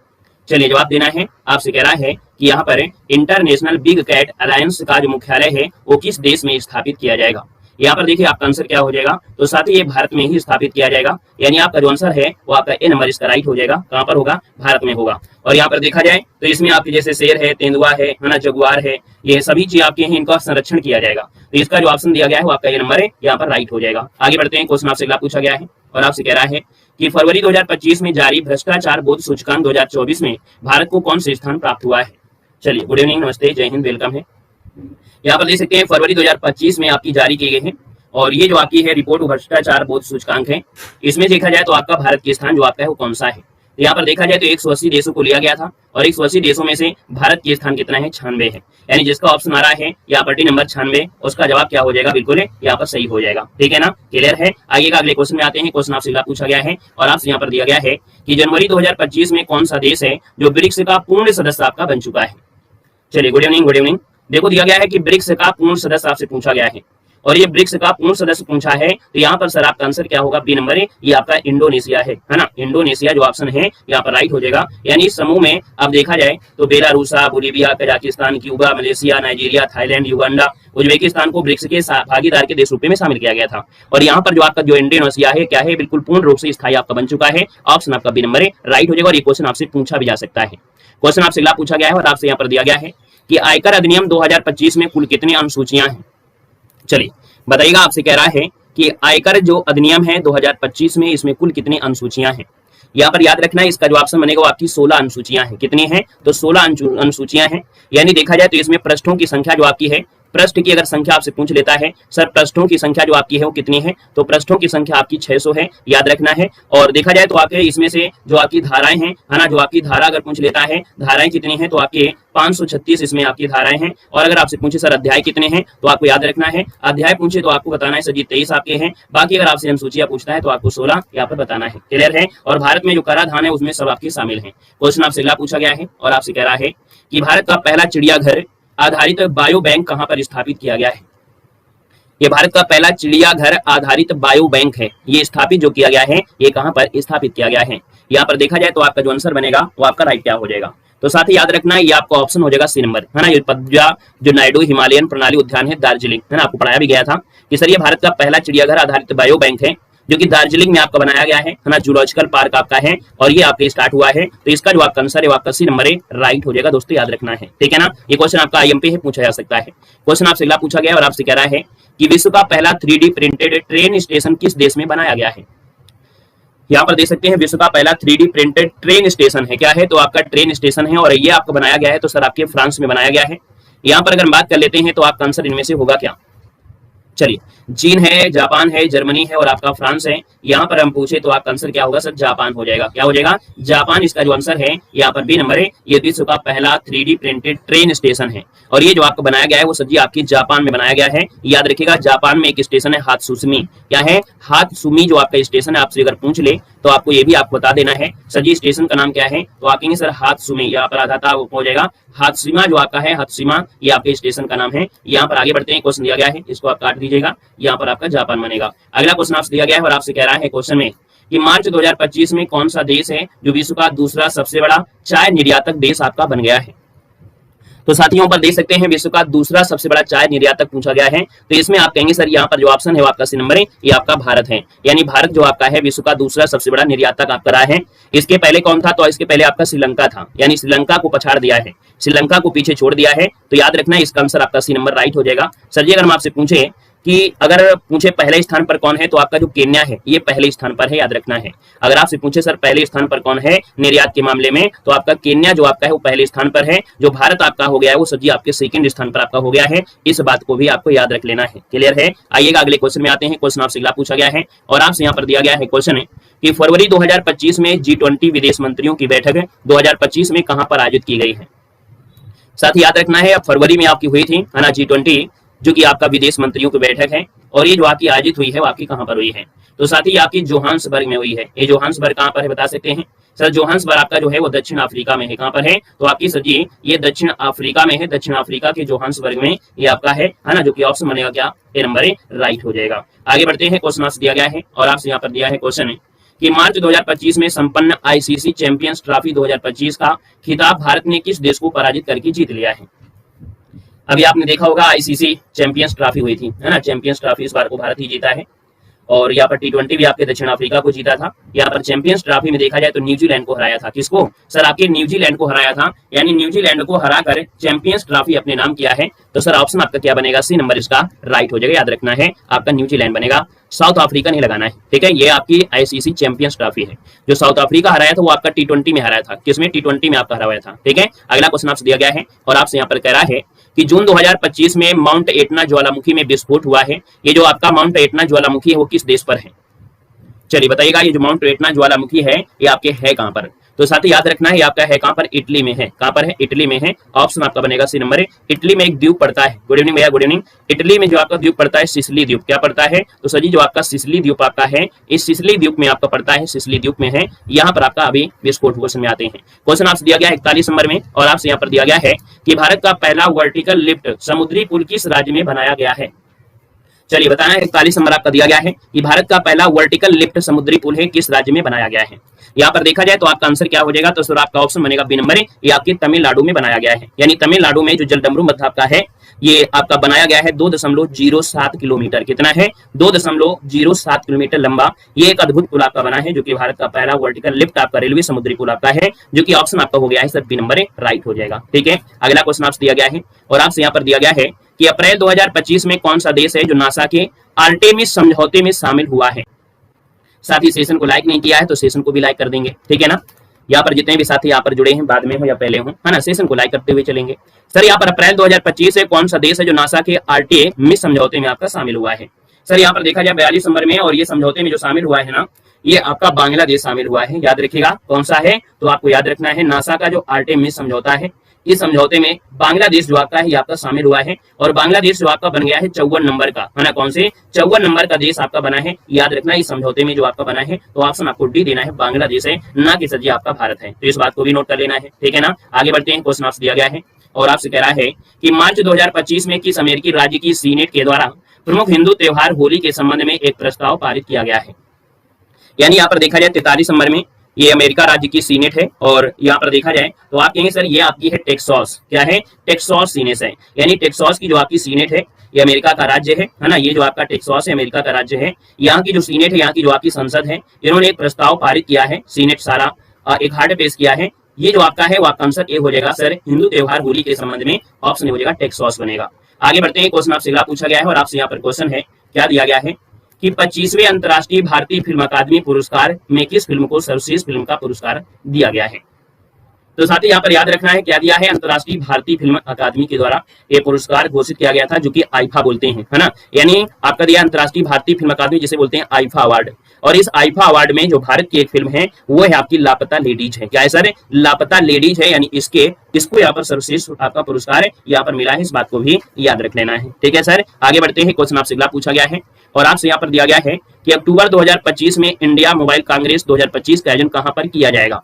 चलिए जवाब देना है। आपसे कह रहा है कि यहाँ पर इंटरनेशनल बिग कैट अलायंस का जो मुख्यालय है वो किस देश में स्थापित किया जाएगा। यहाँ पर देखिए आपका आंसर क्या हो जाएगा, तो साथ ही ये भारत में ही स्थापित किया जाएगा। यानी आपका जो आंसर है वो आपका ए नंबर इसका राइट हो जाएगा। कहाँ पर होगा, भारत में होगा। और यहाँ पर देखा जाए तो इसमें आपके जैसे शेर है, तेंदुआ है ना, जगुआर है, ये सभी चीज आपके हैं, इनका संरक्षण किया जाएगा। तो इसका जो ऑप्शन दिया गया है वो आपका ये नंबर है, यहाँ पर राइट हो जाएगा। आगे बढ़ते हैं। क्वेश्चन आपसे अगला पूछा गया है और आपसे कह रहा है कि फरवरी 2025 में जारी भ्रष्टाचार बोध सूचकांक 2024 में भारत को कौन से स्थान प्राप्त हुआ है। चलिए गुड इवनिंग, नमस्ते, जय हिंद, वेलकम है। यहाँ पर देख सकते हैं फरवरी 2025 में आपकी जारी की गई है और ये जो आपकी है रिपोर्ट भ्रष्टाचार बोध सूचकांक है, इसमें देखा जाए तो आपका भारत के स्थान जो आपका है वो कौन सा है। यहाँ पर देखा जाए तो 180 देशों को लिया गया था और 180 देशों में से भारत के स्थान कितना है, 96 है। यानी जिसका ऑप्शन आ रहा है यहाँ पर डी नंबर 96, उसका जवाब क्या हो जाएगा, बिल्कुल है यहाँ पर सही हो जाएगा। ठीक है ना, क्लियर है। आगे का अगले क्वेश्चन में आते हैं। क्वेश्चन आपसे पूछा गया है और आपसे यहाँ पर दिया गया है कि जनवरी 2025 में कौन सा देश है जो ब्रिक्स का पूर्ण सदस्य आपका बन चुका है। चलिए गुड इवनिंग, गुड इवनिंग। देखो दिया गया है कि ब्रिक्स का पूर्ण सदस्य आपसे पूछा गया है और ये ब्रिक्स का पूर्ण सदस्य पूछा है। तो यहाँ पर सर आपका आंसर क्या होगा, बी नंबर है, ये आपका इंडोनेशिया है ना। इंडोनेशिया जो ऑप्शन है यहाँ पर राइट हो जाएगा। यानी इस समूह में अब देखा जाए तो Belarus, Bolivia, Kazakhstan, Cuba, Malaysia, Nigeria, Thailand, Uganda, Uzbekistan को ब्रिक्स के भागीदार के देश रूप में शामिल किया गया था। और यहाँ पर जो आपका जो इंडोनेशिया है क्या है, बिल्कुल पूर्ण रूप से स्थायी आपका बन चुका है। ऑप्शन आपका बी नंबर है, राइट हो जाएगा। और ये क्वेश्चन आपसे पूछा भी जा सकता है। क्वेश्चन आपसे अगला पूछा गया है और आपसे यहाँ पर दिया गया है कि आयकर अधिनियम 2025 में कुल कितनी अनुसूचियां हैं। चलिए बताइएगा, आपसे कह रहा है कि आयकर जो अधिनियम है 2025 में, इसमें कुल कितनी अनुसूचियां हैं। यहाँ पर याद रखना है, इसका जो ऑप्शन बनेगा वो आपकी 16 अनुसूचियां हैं। कितनी हैं? तो 16 अनुसूचियां हैं। यानी देखा जाए तो इसमें पृष्ठों की संख्या जो आपकी है, पृष्ठ की अगर संख्या आपसे पूछ लेता है सर पृष्ठों की संख्या जो आपकी है वो कितनी है, तो पृष्ठों की संख्या आपकी 600 है, याद रखना है। और देखा जाए तो आपके इसमें से जो आपकी धाराएं हैं, है ना, जो आपकी धारा अगर पूछ लेता है धाराएं कितनी है, तो आपके 536 इसमें आपकी धाराएं हैं। और अगर आपसे पूछे सर अध्याय कितने हैं, तो आपको याद रखना है, अध्याय पूछे तो आपको बताना है सर जी 23 आपके हैं। बाकी अगर आपसे अनुसूचियां पूछता है तो आपको 16 यहाँ पर बताना है। क्लियर है? और भारत में जो कराधान है उसमें सब आपके शामिल हैं। क्वेश्चन आपसे अगला पूछा गया है और आपसे कह रहा है कि भारत का पहला चिड़ियाघर आधारित बायो बैंक कहां पर स्थापित किया गया है। ये भारत का पहला चिड़ियाघर आधारित बायो बैंक है, ये स्थापित जो किया गया है ये कहां पर स्थापित किया गया है। यहाँ पर देखा जाए तो आपका जो आंसर बनेगा वो आपका राइट क्या हो जाएगा। तो साथ ही याद रखना है ये आपका ऑप्शन हो जाएगा सी नंबर, है ना। ये पद्मा जो नायडू हिमालयन प्रणाली उद्यान है दार्जिलिंग, है ना, आपको पढ़ाया भी गया था कि सर ये भारत का पहला चिड़ियाघर आधारित बायो बैंक है जो कि दार्जिलिंग में आपका बनाया गया है ना, जूलॉजिकल पार्क आपका है और ये आपके स्टार्ट हुआ है। तो इसका जो आपका आंसर है वो आपका सी नंबर है, राइट हो जाएगा दोस्तों, याद रखना है, ठीक है ना। ये क्वेश्चन आपका आईएमपी है, पूछा जा सकता है। क्वेश्चन आपसे अगला पूछा गया और आपसे कह रहा है कि विश्व का पहला 3D प्रिंटेड ट्रेन स्टेशन किस देश में बनाया गया है। यहाँ पर देख सकते हैं विश्व का पहला 3D प्रिंटेड ट्रेन स्टेशन है, क्या है, तो आपका ट्रेन स्टेशन है और ये आपका बनाया गया है तो सर आपके फ्रांस में बनाया गया है। यहाँ पर अगर बात कर लेते हैं तो आपका आंसर इनमें से होगा क्या। चलिए, चीन है, जापान है, जर्मनी है और आपका फ्रांस है। यहाँ पर हम पूछे तो आपका आंसर क्या होगा सर, जापान हो जाएगा। क्या हो जाएगा, जापान इसका जो आंसर है यहाँ पर बी नंबर है। ये विश्व का पहला 3D प्रिंटेड ट्रेन स्टेशन है और ये जो आपका बनाया गया है वो सर जी आपकी जापान में बनाया गया है। याद रखिएगा, जापान में एक स्टेशन है हात्सुमी, क्या है, हात्सुमी जो आपका स्टेशन है, आपसे अगर पूछ ले तो आपको ये भी आपको बता देना है सर जी स्टेशन का नाम क्या है, तो आप कहेंगे सर हात्सुमी, यहाँ पर आधा था वो हो जाएगा हात्सुमा जो आपका है, हात्सुमा ये आपके स्टेशन का नाम है। यहाँ पर आगे बढ़ते हैं, क्वेश्चन दिया गया है इसको आप काट दीजिएगा, यहाँ पर आपका जापान बनेगा। अगला क्वेश्चन आपसे दिया गया है और आपसे कह रहा है क्वेश्चन में कि मार्च 2025 में कौन सा देश है जो विश्व का दूसरा सबसे बड़ा चाय निर्यातक देश आपका बन गया है। तो साथियों पर देख सकते हैं विश्व का दूसरा सबसे बड़ा चाय निर्यातक पूछा गया है, तो इसमें आप कहेंगे सर यहाँ पर जो ऑप्शन है वो आपका सी नंबर है, ये आपका भारत है। यानी भारत जो आपका है विश्व का दूसरा सबसे बड़ा निर्यातक आपका रहा है। इसके पहले कौन था, तो इसके पहले आपका श्रीलंका था, यानी श्रीलंका को पछाड़ दिया है, श्रीलंका को पीछे छोड़ दिया है। तो याद रखना है इसका आंसर आपका सी नंबर राइट हो जाएगा। सर जी अगर हम आपसे पूछे कि अगर पूछे पहले स्थान पर कौन है, तो आपका जो केन्या है ये पहले स्थान पर है, याद रखना है। अगर आपसे पूछे सर पहले स्थान पर कौन है निर्यात के मामले में, तो आपका केन्या जो आपका है वो पहले स्थान पर है। जो भारत आपका हो गया है वो सर जी आपके सेकंड स्थान पर आपका हो गया है। इस बात को भी आपको याद रख लेना है। क्लियर है? आइएगा अगले क्वेश्चन में आते हैं। क्वेश्चन आपसे अगला पूछा गया है और आपसे यहाँ पर दिया गया है क्वेश्चन है कि फरवरी 2025 में G20 विदेश मंत्रियों की बैठक 2025 में कहां पर आयोजित की गई है। साथ ही याद रखना है अब फरवरी में आपकी हुई थी, है ना, G20 जो कि आपका विदेश मंत्रियों की बैठक है और ये जो आपकी आयोजित हुई है वो आपकी कहां पर हुई है, तो साथ ही आपकी जोहान्सबर्ग में हुई है। ये जोहान्सबर्ग कहां पर है बता सकते हैं सर। जोहान्सबर्ग आपका जो है वो दक्षिण अफ्रीका में है। कहां पर है, तो आपकी सर जी ये दक्षिण अफ्रीका में है, दक्षिण अफ्रीका के जोहान्सबर्ग में ये आपका है ना, जो कि ऑप्शन बनेगा क्या, ए नंबर है, राइट हो जाएगा। आगे बढ़ते हैं, क्वेश्चन आपसे दिया गया है और आपसे यहाँ पर दिया है क्वेश्चन है कि मार्च 2025 में संपन्न ICC चैंपियंस ट्रॉफी 2025 का खिताब भारत ने किस देश को पराजित करके जीत लिया है। अभी आपने देखा होगा ICC चैंपियंस ट्रॉफी हुई थी, है ना, चैंपियंस ट्रॉफी इस बार को भारत ही जीता है और यहाँ पर T20 भी आपके दक्षिण अफ्रीका को जीता था। यहाँ पर चैंपियंस ट्रॉफी में देखा जाए तो न्यूजीलैंड को हराया था। किसको सर, आपके न्यूजीलैंड को हराया था, यानी न्यूजीलैंड को हराकर चैंपियंस ट्रॉफी अपने नाम किया है। तो सर ऑप्शन आपका क्या बनेगा, सी नंबर इसका राइट हो जाएगा। याद रखना है आपका न्यूजीलैंड बनेगा, साउथ अफ्रीका नहीं लगाना है, ठीक है। ये आपकी ICC चैंपियंस ट्रॉफी है। जो साउथ अफ्रीका हराया था वो आपका T20 में हराया था। किसमें, T20 में आपका हराया था, ठीक है। अगला क्वेश्चन आपसे दिया गया है और आपसे यहाँ पर कह रहा है कि जून 2025 में माउंट एटना ज्वालामुखी में विस्फोट हुआ है। ये जो आपका माउंट एटना ज्वालामुखी है वो किस देश पर है। चलिए बताइएगा, ये जो माउंट एटना ज्वालामुखी है ये आपके है कहां पर, तो साथ ही याद रखना है ये आपका है कहां पर, इटली में है। कहां पर है, इटली में है। ऑप्शन आपका बनेगा सी नंबर है। इटली में एक द्वीप पड़ता है, गुड इवनिंग भैया, गुड इवनिंग। इटली में जो आपका द्वीप पड़ता है सिसिली द्वीप, क्या पड़ता है, तो सर जी जो आपका सिसिली द्वीप आपका है, इस सिसिली द्वीप में आपका पड़ता है, सिसिली द्वीप में है, यहाँ पर आपका अभी विस्फोट हुआ में आते हैं। क्वेश्चन आपसे दिया गया है 41 नंबर में और आपसे यहाँ पर दिया गया है कि भारत का पहला वर्टिकल लिफ्ट समुद्री पुल किस राज्य में बनाया गया है। चलिए बताना है, 41 नंबर आपका दिया गया है कि भारत का पहला वर्टिकल लिफ्ट समुद्री पुल है किस राज्य में बनाया गया है। यहाँ पर देखा जाए तो आपका आंसर क्या हो जाएगा, तो सर आपका ऑप्शन बनेगा बी नंबर है, ये आपके तमिलनाडु में बनाया गया है। यानी तमिलनाडु में जो जलडमरू मध्य आपका है ये आपका बनाया गया है 2.07 किलोमीटर। कितना है? 2.07 किलोमीटर लंबा ये एक अद्भुत पुल आपका बना है, जो कि भारत का पहला वर्टिकल लिफ्ट आपका रेलवे समुद्री पुल आपका है, जो कि ऑप्शन आपका हो गया है सर बी नंबर राइट हो जाएगा। ठीक है, अगला क्वेश्चन आपसे दिया गया है और आपसे यहाँ पर दिया गया है कि अप्रैल 2025 में कौन सा देश है जो नासा के आर्टेमिस समझौते में शामिल हुआ है। साथी सेशन को लाइक नहीं किया है तो सेशन को भी लाइक कर देंगे, ठीक है ना। यहाँ पर जितने भी साथी यहाँ पर जुड़े हैं, बाद में हो या पहले हो, है ना, सेशन को लाइक करते हुए चलेंगे। सर यहाँ पर अप्रैल 2025 से कौन सा देश है जो नासा के आर्टेमिस समझौते में आपका शामिल हुआ है। सर यहाँ पर देखा जाए 42 नंबर में, और ये समझौते में जो शामिल हुआ है ना, ये आपका बांग्लादेश शामिल हुआ है। याद रखिएगा कौन सा है, तो आपको याद रखना है नासा का जो आर्टेमिस समझौता है, इस समझौते में बांग्लादेश जो आपका है ये आपका शामिल हुआ है, और बांग्लादेश जो आपका बन गया है 54 नंबर का, है ना, कौन से 54 नंबर का देश आपका बना है। याद रखना इस समझौते में जो आपका बना है, तो ऑप्शन आपको डी देना है, बांग्लादेश है, ना कि सर जी आपका भारत है। तो इस बात को भी नोट कर लेना है, ठीक है ना। आगे बढ़ते हैं, क्वेश्चन आपसे दिया गया है और आपसे कह रहा है कि मार्च 2025 में किस अमेरिकी राज्य की सीनेट के द्वारा प्रमुख हिंदू त्योहार होली के संबंध में एक प्रस्ताव पारित किया गया है। यानी यहाँ पर देखा जाए 43 नंबर में ये अमेरिका राज्य की सीनेट है, और यहाँ पर देखा जाए तो आप कहेंगे सर ये आपकी है टेक्सास, क्या है, टेक्सास सीनेट है। यानी टेक्सास की जो आपकी सीनेट है ये अमेरिका का राज्य है ना, ये जो आपका टेक्सास है अमेरिका का राज्य है। यहाँ की जो सीनेट है, यहाँ की जो आपकी संसद है, इन्होंने एक प्रस्ताव पारित किया है, सीनेट सारा एक हार्ड पेश किया है। ये जो आपका है वो आपका आंसर ए हो जाएगा सर, हिंदू त्योहार होली के संबंध में ऑप्शन हो जाएगा टेक्सास बनेगा। आगे बढ़ते हैं, क्वेश्चन आपसे अगला पूछा गया है और आपसे यहाँ पर क्वेश्चन है, क्या दिया गया है कि 25वें अंतर्राष्ट्रीय भारतीय फिल्म अकादमी पुरस्कार में किस फिल्म को सर्वश्रेष्ठ फिल्म का पुरस्कार दिया गया है। तो साथ ही यहाँ पर याद रखना है क्या दिया है, अंतर्राष्ट्रीय भारतीय फिल्म अकादमी के द्वारा ये पुरस्कार घोषित किया गया था, जो कि आईफा बोलते हैं, है ना। यानी आपका दिया अंतर्राष्ट्रीय भारतीय फिल्म अकादमी, जिसे बोलते हैं आईफा अवार्ड, और इस आईफा अवार्ड में जो भारत की एक फिल्म है वो है आपकी लापता लेडीज है। क्या है सर, लापता लेडीज है, यानी इसको यहाँ पर सर्वश्रेष्ठ आपका पुरस्कार यहाँ पर मिला है, इस बात को भी याद रख लेना है, ठीक है सर। आगे बढ़ते हैं, क्वेश्चन आपसे अगला पूछा गया है और आपसे यहाँ पर दिया गया है कि अक्टूबर 2025 में इंडिया मोबाइल कांग्रेस 2025 का आयोजन कहां पर किया जाएगा।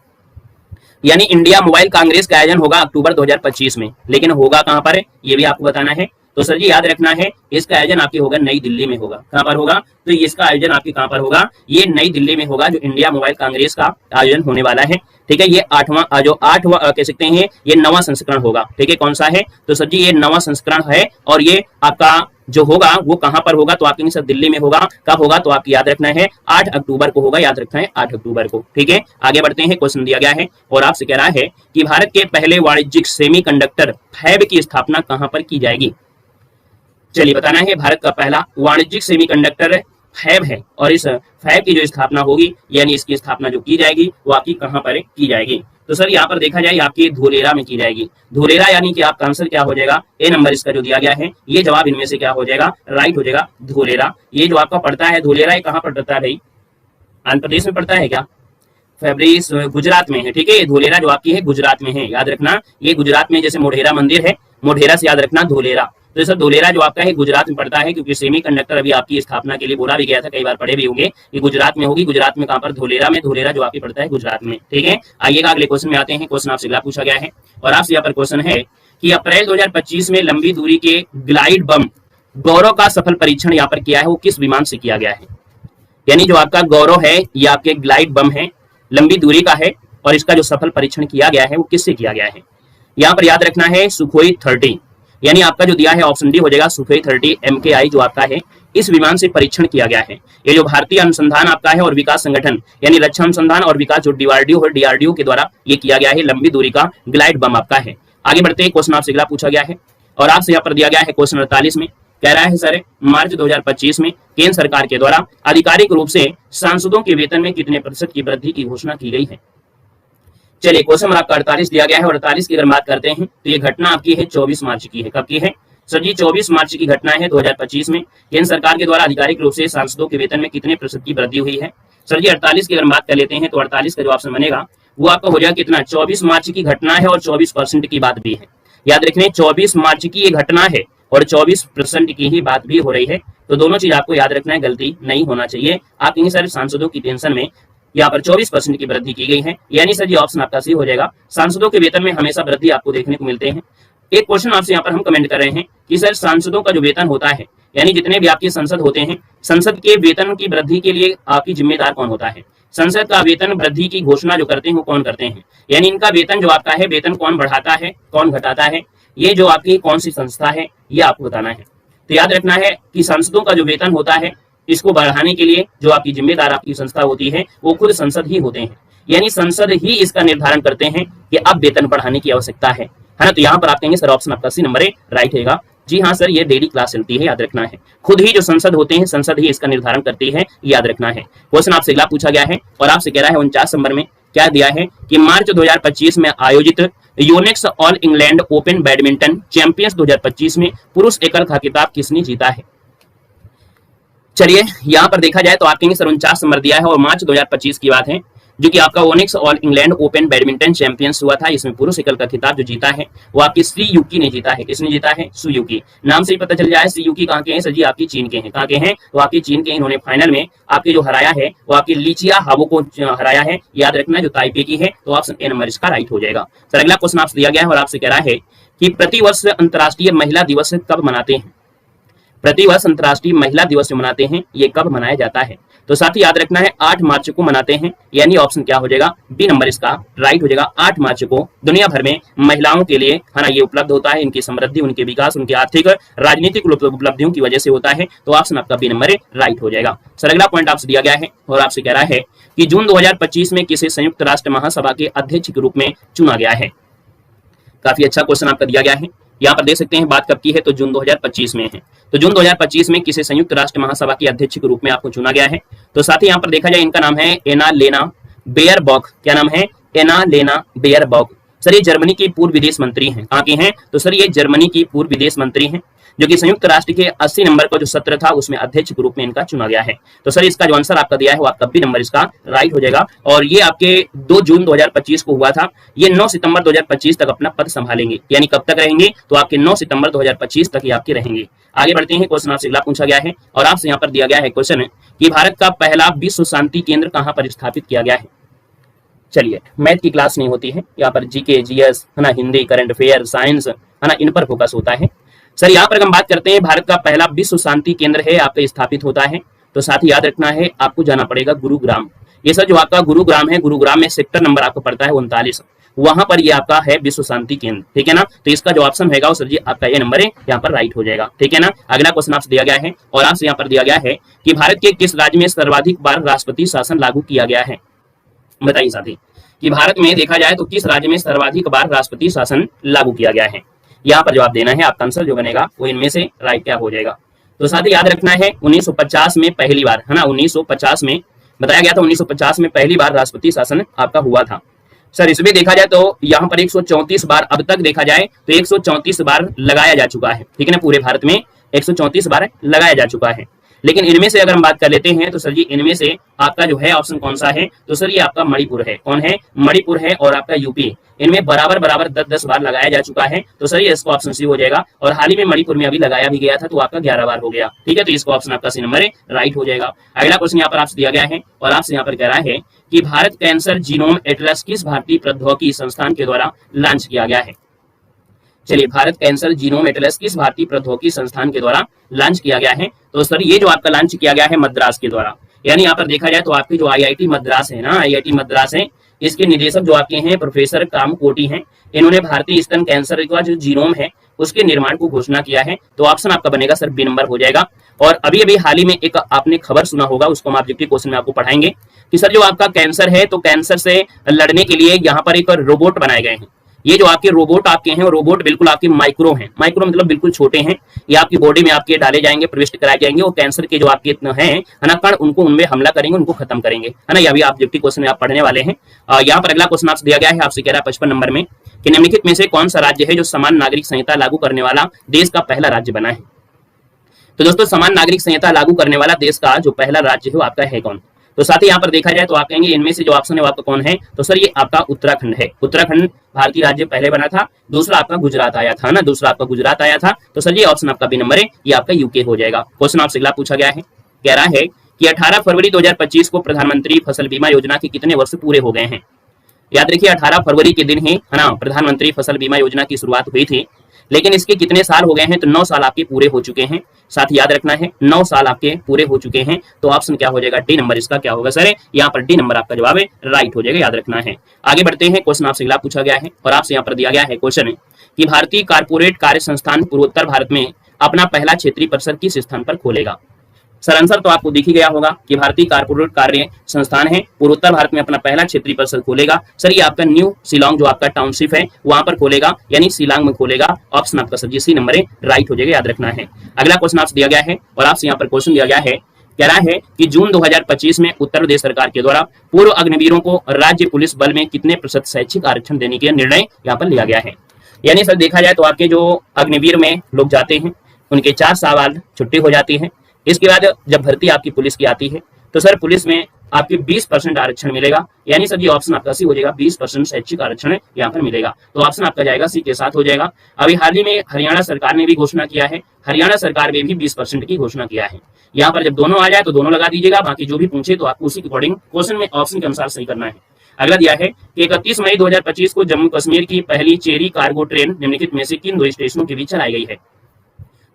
यानी इंडिया मोबाइल कांग्रेस का आयोजन होगा अक्टूबर 2025 में, लेकिन होगा कहां पर है ये भी आपको बताना है। तो सर जी याद रखना है इसका आयोजन आपके होगा नई दिल्ली में होगा। कहां पर होगा, तो इसका आयोजन आपके कहां पर होगा, ये नई दिल्ली में होगा, जो इंडिया मोबाइल कांग्रेस का आयोजन होने वाला है, ठीक है। ये आठवां कह सकते हैं, ये 9वां संस्करण होगा, ठीक है। कौन सा है, तो सर जी ये 9वां संस्करण है, और ये आपका जो होगा वो कहां पर होगा, तो आपके सर दिल्ली में होगा। कब होगा, तो आपको याद रखना है 8 अक्टूबर को होगा, याद रखना है 8 अक्टूबर को, ठीक है। आगे बढ़ते हैं, क्वेश्चन दिया गया है और आपसे कह रहा है कि भारत के पहले वाणिज्यिक सेमीकंडक्टर फैब की स्थापना कहां पर की जाएगी। चलिए बताना है, भारत का पहला वाणिज्यिक सेमीकंडक्टर फैब है, और इस फैब की जो स्थापना होगी, यानी इसकी स्थापना जो की जाएगी वो आपकी कहां पर की जाएगी। तो सर यहाँ पर देखा जाए आपकी धोलेरा में की जाएगी। धोलेरा यानी कि आपका आंसर क्या हो जाएगा, ए नंबर इसका जो दिया गया है, ये जवाब इनमें से क्या हो जाएगा, राइट हो जाएगा धोलेरा। ये जो आपका पड़ता है धोलेरा, ये कहाँ पर पड़ता है भाई, आंध्र प्रदेश में पड़ता है क्या, फैब्रिस गुजरात में है, ठीक है। धोलेरा जो आपकी है गुजरात में है, याद रखना ये गुजरात में, जैसे मोढेरा मंदिर है, मोढेरा से याद रखना धोलेरा। तो सर धोलेरा जो आपका है गुजरात में पड़ता है, क्योंकि सेमीकंडक्टर अभी आपकी स्थापना के लिए बोला भी गया था, कई बार पढ़े भी होंगे कि गुजरात में होगी। गुजरात में कहां पर, धोलेरा में। धोलेरा जो आपकी पड़ता है गुजरात में, ठीक है। आइएगा अगले क्वेश्चन में आते हैं। क्वेश्चन आपसे अगला पूछा गया है और आपसे यहाँ पर क्वेश्चन है कि अप्रैल 2025 में लंबी दूरी के ग्लाइड बम गौरव का सफल परीक्षण यहाँ पर किया है, वो किस विमान से किया गया है। यानी जो आपका गौरव है ये आपके ग्लाइड बम है, लंबी दूरी का है, और इसका जो सफल परीक्षण किया गया है वो किससे किया गया है। यहाँ पर याद रखना है सुखोई 30, यानी आपका जो दिया है ऑप्शन डी हो जाएगा सुखोई 30 MKI जो आपका है, इस विमान से परीक्षण किया गया है। ये जो भारतीय अनुसंधान आपका है और विकास संगठन, यानी रक्षा अनुसंधान और विकास जो DRDO के द्वारा ये किया गया है, लंबी दूरी का ग्लाइड बम आपका है। आगे बढ़ते हैं, क्वेश्चन आपसे अगला पूछा गया है और आपसे यहाँ पर दिया गया है क्वेश्चन 48 में, कह रहा है सर मार्च 2025 में केंद्र सरकार के द्वारा आधिकारिक रूप से सांसदों के वेतन में कितने प्रतिशत की वृद्धि की घोषणा की गई है। चलिए क्वेश्चन नंबर आपका 48 दिया गया है और 48 की अगर बात करते हैं तो ये घटना आपकी है 24 मार्च की है। कब की है सर जी, 24 मार्च की घटना है 2025 में केंद्र सरकार के द्वारा आधिकारिक रूप से सांसदों के वेतन में कितने प्रतिशत की वृद्धि हुई है। सर जी 48 की अगर बात कर लेते हैं तो 48 का जो ऑप्शन बनेगा वो आपका हो जाएगा कितना, 24 मार्च की घटना है और 24% की बात भी है। याद रखने 24 मार्च की ये घटना है और 24% की ही बात भी हो रही है, तो दोनों चीज आपको याद रखना है, गलती नहीं होना चाहिए। आप कहीं सर सांसदों की पेंशन में यहाँ पर 24% की वृद्धि की गई है, यानी सर ये ऑप्शन आपका सही हो जाएगा। सांसदों के वेतन में हमेशा वृद्धि आपको देखने को मिलते हैं। एक क्वेश्चन आपसे यहाँ पर हम कमेंट कर रहे हैं कि सर सांसदों का जो वेतन होता है, यानी जितने भी आपके संसद होते हैं, संसद के वेतन की वृद्धि के लिए आपकी जिम्मेदार कौन होता है। संसद का वेतन वृद्धि की घोषणा जो करते हैं वो कौन करते हैं, यानी इनका वेतन जो आपका है, वेतन कौन बढ़ाता है कौन घटाता है, ये जो आपकी कौन सी संस्था है ये आपको बताना है। तो याद रखना है कि सांसदों का जो वेतन होता है इसको बढ़ाने के लिए जो आपकी जिम्मेदार आपकी संस्था होती है वो खुद संसद ही होते हैं, यानी संसद ही इसका निर्धारण करते हैं कि अब वेतन बढ़ाने की आवश्यकता है ना। तो यहाँ पर आप कहेंगे सर ऑप्शन आपका सी नंबर है राइट रहेगा। जी हाँ सर, ये डेली क्लास चलती है, याद रखना है। खुद ही जो संसद होते हैं संसद ही इसका निर्धारण करती है, याद रखना है। क्वेश्चन आपसे अगला पूछा गया है और आपसे कह रहा है 49 नंबर में क्या दिया है कि मार्च 2025 में आयोजित Yonex all England open badminton champions 2025 में पुरुष एकल का खिताब किसने जीता है। चलिए यहाँ पर देखा जाए तो आप कहेंगे सर 49 नंबर दिया है और मार्च 2025 की बात है, जो कि आपका onyx all England open badminton champions हुआ था। इसमें पुरुष एकल का खिताब जो जीता है वो आपकी सुजुकी ने जीता है। किसने जीता है? सुजुकी। नाम से ही पता चल जाए सुजुकी कहाँ के हैं सर जी, आपकी चीन के हैं। कहाँ के हैं? तो आपकी चीन के। इन्होंने फाइनल में आपके जो हराया है वो आपकी लीचिया हावो को हराया है, याद रखना, जो ताइपे की है। तो ऑप्शन ए नंबर इसका राइट हो जाएगा। सर अगला क्वेश्चन आपसे दिया गया है और आपसे कह रहा है कि प्रतिवर्ष अंतर्राष्ट्रीय महिला दिवस कब मनाते हैं। प्रतिवर्ष अंतर्राष्ट्रीय महिला दिवस जो मनाते हैं ये कब मनाया जाता है। तो साथ ही याद रखना है 8 मार्च को मनाते हैं, यानी ऑप्शन क्या हो जाएगा? बी नंबर इसका राइट हो जाएगा। 8 मार्च को दुनिया भर में महिलाओं के लिए है ना ये उपलब्ध होता है। इनकी समृद्धि, उनके विकास, उनकी आर्थिक राजनीतिक उपलब्धियों की वजह से होता है। तो ऑप्शन आपका बी नंबर राइट हो जाएगा। सर अगला पॉइंट आपसे दिया गया है और आपसे कह रहा है कि जून 2025 में किसे संयुक्त राष्ट्र महासभा के अध्यक्ष के रूप में चुना गया है। काफी अच्छा क्वेश्चन आपका दिया गया है। यहाँ पर देख सकते हैं बात कब की है, तो जून 2025 में है। तो जून 2025 में किसे संयुक्त राष्ट्र महासभा के अध्यक्ष के रूप में आपको चुना गया है। तो साथ ही यहाँ पर देखा जाए इनका नाम है एना लेना बेयरबॉक। क्या नाम है? एना लेना बेयरबॉक। सर ये जर्मनी की पूर्व विदेश मंत्री हैं। कहाँ के हैं? तो सर ये जर्मनी की पूर्व विदेश मंत्री हैं, जो कि संयुक्त राष्ट्र के 80 नंबर का जो सत्र था उसमें अध्यक्ष के रूप में इनका चुना गया है। तो सर इसका जो आंसर आपका दिया है वो आपका बी नंबर इसका राइट हो जाएगा। और ये आपके 2 जून 2025 को हुआ था। ये 9 सितंबर 2025 तक अपना पद संभालेंगे, यानी कब तक रहेंगे? तो आपके 9 सितंबर 2025 तक ये आपके रहेंगे। आगे बढ़ते हैं। क्वेश्चन आपसे अगला पूछा गया है और आपसे यहाँ पर दिया गया है क्वेश्चन कि भारत का पहला विश्व शांति केंद्र कहाँ पर स्थापित किया गया है। चलिए मैथ की क्लास नहीं होती है, यहाँ पर जीके जीएस है ना, हिंदी, करंट अफेयर, साइंस है ना, इन पर फोकस होता है। सर यहाँ पर हम बात करते हैं भारत का पहला विश्व शांति केंद्र है आपका स्थापित होता है। तो साथ ही याद रखना है आपको जाना पड़ेगा गुरुग्राम। ये सर जो आपका गुरुग्राम है, गुरुग्राम में सेक्टर नंबर आपको पड़ता है 39, वहां पर ये आपका है विश्व शांति केंद्र। ठीक है ना। तो इसका जो ऑप्शन रहेगा सर जी आपका ये नंबर है यहाँ पर राइट हो जाएगा। ठीक है ना। अगला क्वेश्चन आपसे दिया गया है और आपसे यहाँ पर दिया गया है कि भारत के किस राज्य में सर्वाधिक बार राष्ट्रपति शासन लागू किया गया है। बताइए साथी कि भारत में देखा जाए तो किस राज्य में सर्वाधिक बार राष्ट्रपति शासन लागू किया गया है। यहाँ पर जवाब देना है। आपका आंसर जो बनेगा वो इनमें से राइट क्या हो जाएगा। तो साथ ही याद रखना है 1950 में पहली बार है ना, 1950 में बताया गया था, 1950 में पहली बार राष्ट्रपति शासन आपका हुआ था। सर इसमें देखा जाए तो यहाँ पर 134 बार अब तक देखा जाए तो 134 बार लगाया जा चुका है। ठीक है ना, पूरे भारत में 134 बार लगाया जा चुका है। लेकिन इनमें से अगर हम बात कर लेते हैं तो सर जी इनमें से आपका जो है ऑप्शन कौन सा है, तो सर ये आपका मणिपुर है। कौन है? मणिपुर है। और आपका यूपी, इनमें बराबर 10-10 बार लगाया जा चुका है। तो सर ये इसको ऑप्शन सी हो जाएगा। और हाल ही में मणिपुर में अभी लगाया भी गया था तो आपका 11 बार हो गया। ठीक है, तो इसको ऑप्शन आपका सी नंबर राइट हो जाएगा। अगला क्वेश्चन यहाँ पर आपसे दिया गया है और आपसे यहाँ पर कह रहा है कि भारत कैंसर जीनोम एटलस किस भारतीय प्रौद्योगिकी संस्थान के द्वारा लॉन्च किया गया है। चलिए भारत कैंसर जीनोम एटलस किस भारतीय प्रौद्योगिकी संस्थान के द्वारा लॉन्च किया गया है। तो सर ये जो आपका लॉन्च किया गया है मद्रास के द्वारा, यानी यहाँ पर देखा जाए तो आपकी जो आईआईटी मद्रास है ना, आईआईटी मद्रास है, इसके निदेशक जो आपके हैं प्रोफेसर कामकोटी हैं। इन्होंने भारतीय स्तन कैंसर का जो जीनोम है उसके निर्माण को घोषणा किया है। तो ऑप्शन आपका बनेगा सर बी नंबर हो जाएगा। और अभी अभी हाल ही में एक आपने खबर सुना होगा, उसको हम ऑब्जेक्टिव क्वेश्चन में आपको पढ़ाएंगे कि सर जो आपका कैंसर है तो कैंसर से लड़ने के लिए यहाँ पर एक रोबोट बनाए गए हैं। ये जो आपके रोबोट आपके हैं, रोबोट बिल्कुल आपके माइक्रो हैं। माइक्रो मतलब बिल्कुल छोटे हैं। ये आपकी बॉडी में आपके डाले जाएंगे, प्रविष्ट कराए जाएंगे। वो कैंसर के जो आपके हैं ना कण, उनको उनमें हमला करेंगे, उनको खत्म करेंगे, है ना। ये अभी ऑब्जेक्टिव क्वेश्चन में आप पढ़ने वाले हैं। यहाँ पर अगला क्वेश्चन आपसे दिया गया है, आपसे कह रहा है 55 नंबर में कि निम्नलिखित में से कौन सा राज्य है जो समान नागरिक संहिता लागू करने वाला देश का पहला राज्य बना है। तो दोस्तों समान नागरिक संहिता लागू करने वाला देश का जो पहला राज्य है वो आपका है कौन। तो साथ ही यहाँ पर देखा जाए तो आप कहेंगे इनमें से जो ऑप्शन है वो आपका कौन है। तो सर ये आपका उत्तराखंड है। उत्तराखंड भारतीय राज्य पहले बना था। दूसरा आपका गुजरात आया था ना, दूसरा आपका गुजरात आया था। तो सर ये ऑप्शन आपका बी नंबर है, ये आपका यूके हो जाएगा। क्वेश्चन आपसे अगला पूछा गया है, कह रहा है कि 18 फरवरी 2025 को प्रधानमंत्री फसल बीमा योजना के कितने वर्ष पूरे हो गए हैं। याद रखिए 18 फरवरी के दिन ही है ना प्रधानमंत्री फसल बीमा योजना की शुरुआत हुई थी। लेकिन इसके कितने साल हो गए हैं, तो 9 साल आपके पूरे हो चुके हैं। साथ याद रखना है 9 साल आपके पूरे हो चुके हैं, तो ऑप्शन क्या हो जाएगा, डी नंबर इसका क्या होगा सर, यहाँ पर डी नंबर आपका जवाब है राइट हो जाएगा, याद रखना है। आगे बढ़ते हैं, क्वेश्चन आपसे अगला पूछा गया है और आपसे यहाँ पर दिया गया है क्वेश्चन कि भारतीय कारपोरेट कार्य संस्थान पूर्वोत्तर भारत में अपना पहला क्षेत्रीय परिसर किस स्थान पर खोलेगा। सर आंसर तो आपको दिख ही गया होगा कि भारतीय कारपोरेट कार्य संस्थान है पूर्वोत्तर भारत में अपना पहला क्षेत्रीय परिसर खोलेगा। सर ये आपका न्यू शिलांग जो आपका टाउनशिप है वहां पर खोलेगा, यानी शिलांग में खोलेगा। ऑप्शन आपका सर सी नंबर है राइट हो जाएगा, याद रखना है। अगला क्वेश्चन आपसे दिया गया है और आपसे यहाँ पर क्वेश्चन दिया गया है, कह रहा है कि जून 2025 में उत्तर प्रदेश सरकार के द्वारा पूर्व अग्निवीरों को राज्य पुलिस बल में कितने प्रतिशत शैक्षिक आरक्षण देने का निर्णय यहाँ पर लिया गया है। यानी सर देखा जाए तो आपके जो अग्निवीर में लोग जाते हैं उनके 4 साल बाद छुट्टी हो जाती है। इसके बाद जब भर्ती आपकी पुलिस की आती है तो सर पुलिस में आपके 20% आरक्षण मिलेगा, यानी सर ये ऑप्शन आपका सी हो जाएगा, 20% शैक्षिक आरक्षण यहाँ पर मिलेगा। तो ऑप्शन आपका जाएगा सी के साथ हो जाएगा। अभी हाल ही में हरियाणा सरकार ने भी घोषणा किया है, हरियाणा सरकार ने भी 20% की घोषणा किया है। यहाँ पर जब दोनों आ जाए तो दोनों लगा दीजिएगा, बाकी जो भी पूछे तो आपको उसी के अकॉर्डिंग क्वेश्चन में ऑप्शन के अनुसार सही करना है। अगला दिया है कि 31 मई 2025 को जम्मू कश्मीर की पहली चेरी कार्गो ट्रेन निम्नलिखित में से किन 2 स्टेशनों के बीच चलाई गई है।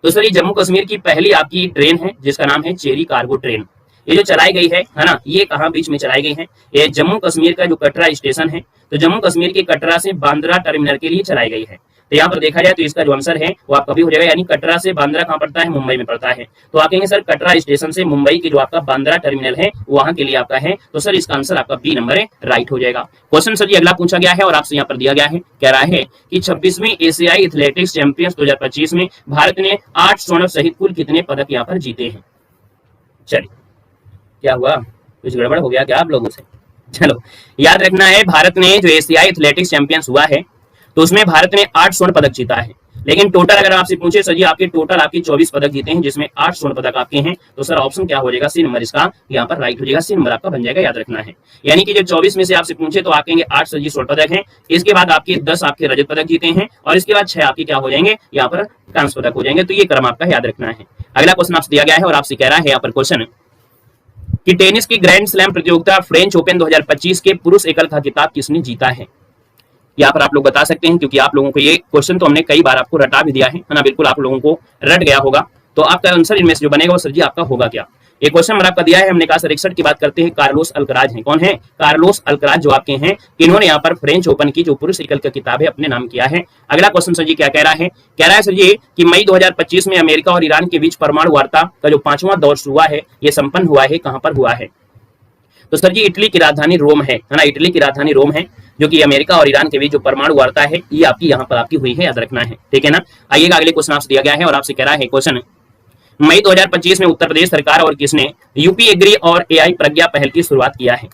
तो सर ये जम्मू कश्मीर की पहली आपकी ट्रेन है जिसका नाम है चेरी कार्गो ट्रेन। ये जो चलाई गई है ना, ये कहाँ बीच में चलाई गई है, ये जम्मू कश्मीर का जो कटरा स्टेशन है, तो जम्मू कश्मीर के कटरा से बांद्रा टर्मिनल के लिए चलाई गई है। तो यहाँ पर देखा जाए तो इसका जो आंसर है वो आपका भी हो जाएगा, यानी कटरा से बांद्रा कहाँ पड़ता है, मुंबई में पड़ता है। तो आप कहेंगे सर कटरा स्टेशन से मुंबई की जो आपका बांद्रा टर्मिनल है वहां के लिए आपका है, तो सर इसका आंसर आपका बी नंबर है राइट हो जाएगा। क्वेश्चन सर ये अगला पूछा गया है और आपसे यहाँ पर दिया गया है, कह रहा है कि 26वीं एशियाई एथलेटिक्स चैंपियंस 2025 में भारत ने 8 स्वर्ण सहित कुल कितने पदक यहाँ पर जीते हैं। चलिए क्या हुआ, कुछ गड़बड़ हो गया क्या आप लोगों से। चलो याद रखना है, भारत ने जो एशियाई एथलेटिक्स चैंपियंस हुआ है तो उसमें भारत ने 8 स्वर्ण पदक जीता है। लेकिन टोटल अगर आपसे पूछे सर जी आपके टोटल आपके 24 पदक जीते हैं जिसमें 8 स्वर्ण पदक आपके हैं, तो सर ऑप्शन क्या हो जाएगा, सी नंबर इसका यहाँ पर राइट हो जाएगा, सी नंबर आपका बन जाएगा, याद रखना है। यानी कि जो 24 में से आपसे पूछे तो आप कहेंगे 8 सर जी स्वर्ण पदक हैं, इसके बाद आपके 10 आपके रजत पदक जीते हैं और इसके बाद 6 आपके क्या हो जाएंगे, यहाँ पर कांस्य पदक हो जाएंगे। तो ये क्रम आपका याद रखना है। अगला क्वेश्चन आपसे दिया गया है और आपसे कह रहा है यहाँ पर क्वेश्चन कि टेनिस की ग्रैंड स्लैम प्रतियोगिता फ्रेंच ओपन 2025 के पुरुष एकल का खिताब किसने जीता है। यहाँ पर आप लोग बता सकते हैं, क्योंकि आप लोगों को ये क्वेश्चन तो हमने कई बार आपको रटा भी दिया है ना, बिल्कुल आप लोगों को रट गया होगा। तो आपका आंसर इनमें से जो बनेगा वो सर जी आपका होगा क्या। ये क्वेश्चन नंबर आपका दिया है, हमने कहा सर 61 की बात करते हैं, कार्लोस अल्कराज हैं। कौन है, कार्लोस अल्कराज जो आपके हैं, इन्होंने यहाँ पर फ्रेंच ओपन की जो पुरुष एकल का किताब है अपने नाम किया है। अगला क्वेश्चन सर जी क्या कह रहा है, कह रहा है सर जी कि मई 2025 में अमेरिका और ईरान के बीच परमाणु वार्ता का जो 5वां दौर हुआ है ये संपन्न हुआ है, कहां पर हुआ है। तो सर जी इटली की राजधानी रोम है ना, इटली की राजधानी रोम है, जो कि अमेरिका और ईरान के बीच जो परमाणु वार्ता है ये आपकी यहाँ पर आपकी हुई है, याद रखना है, ठीक है ना। आइएगा अगले क्वेश्चन आपसे दिया गया है और आपसे कह रहा है क्वेश्चन, मई 2025 में उत्तर प्रदेश सरकार और किसने यूपी एग्री और एआई प्रज्ञा पहल की शुरुआत किया है।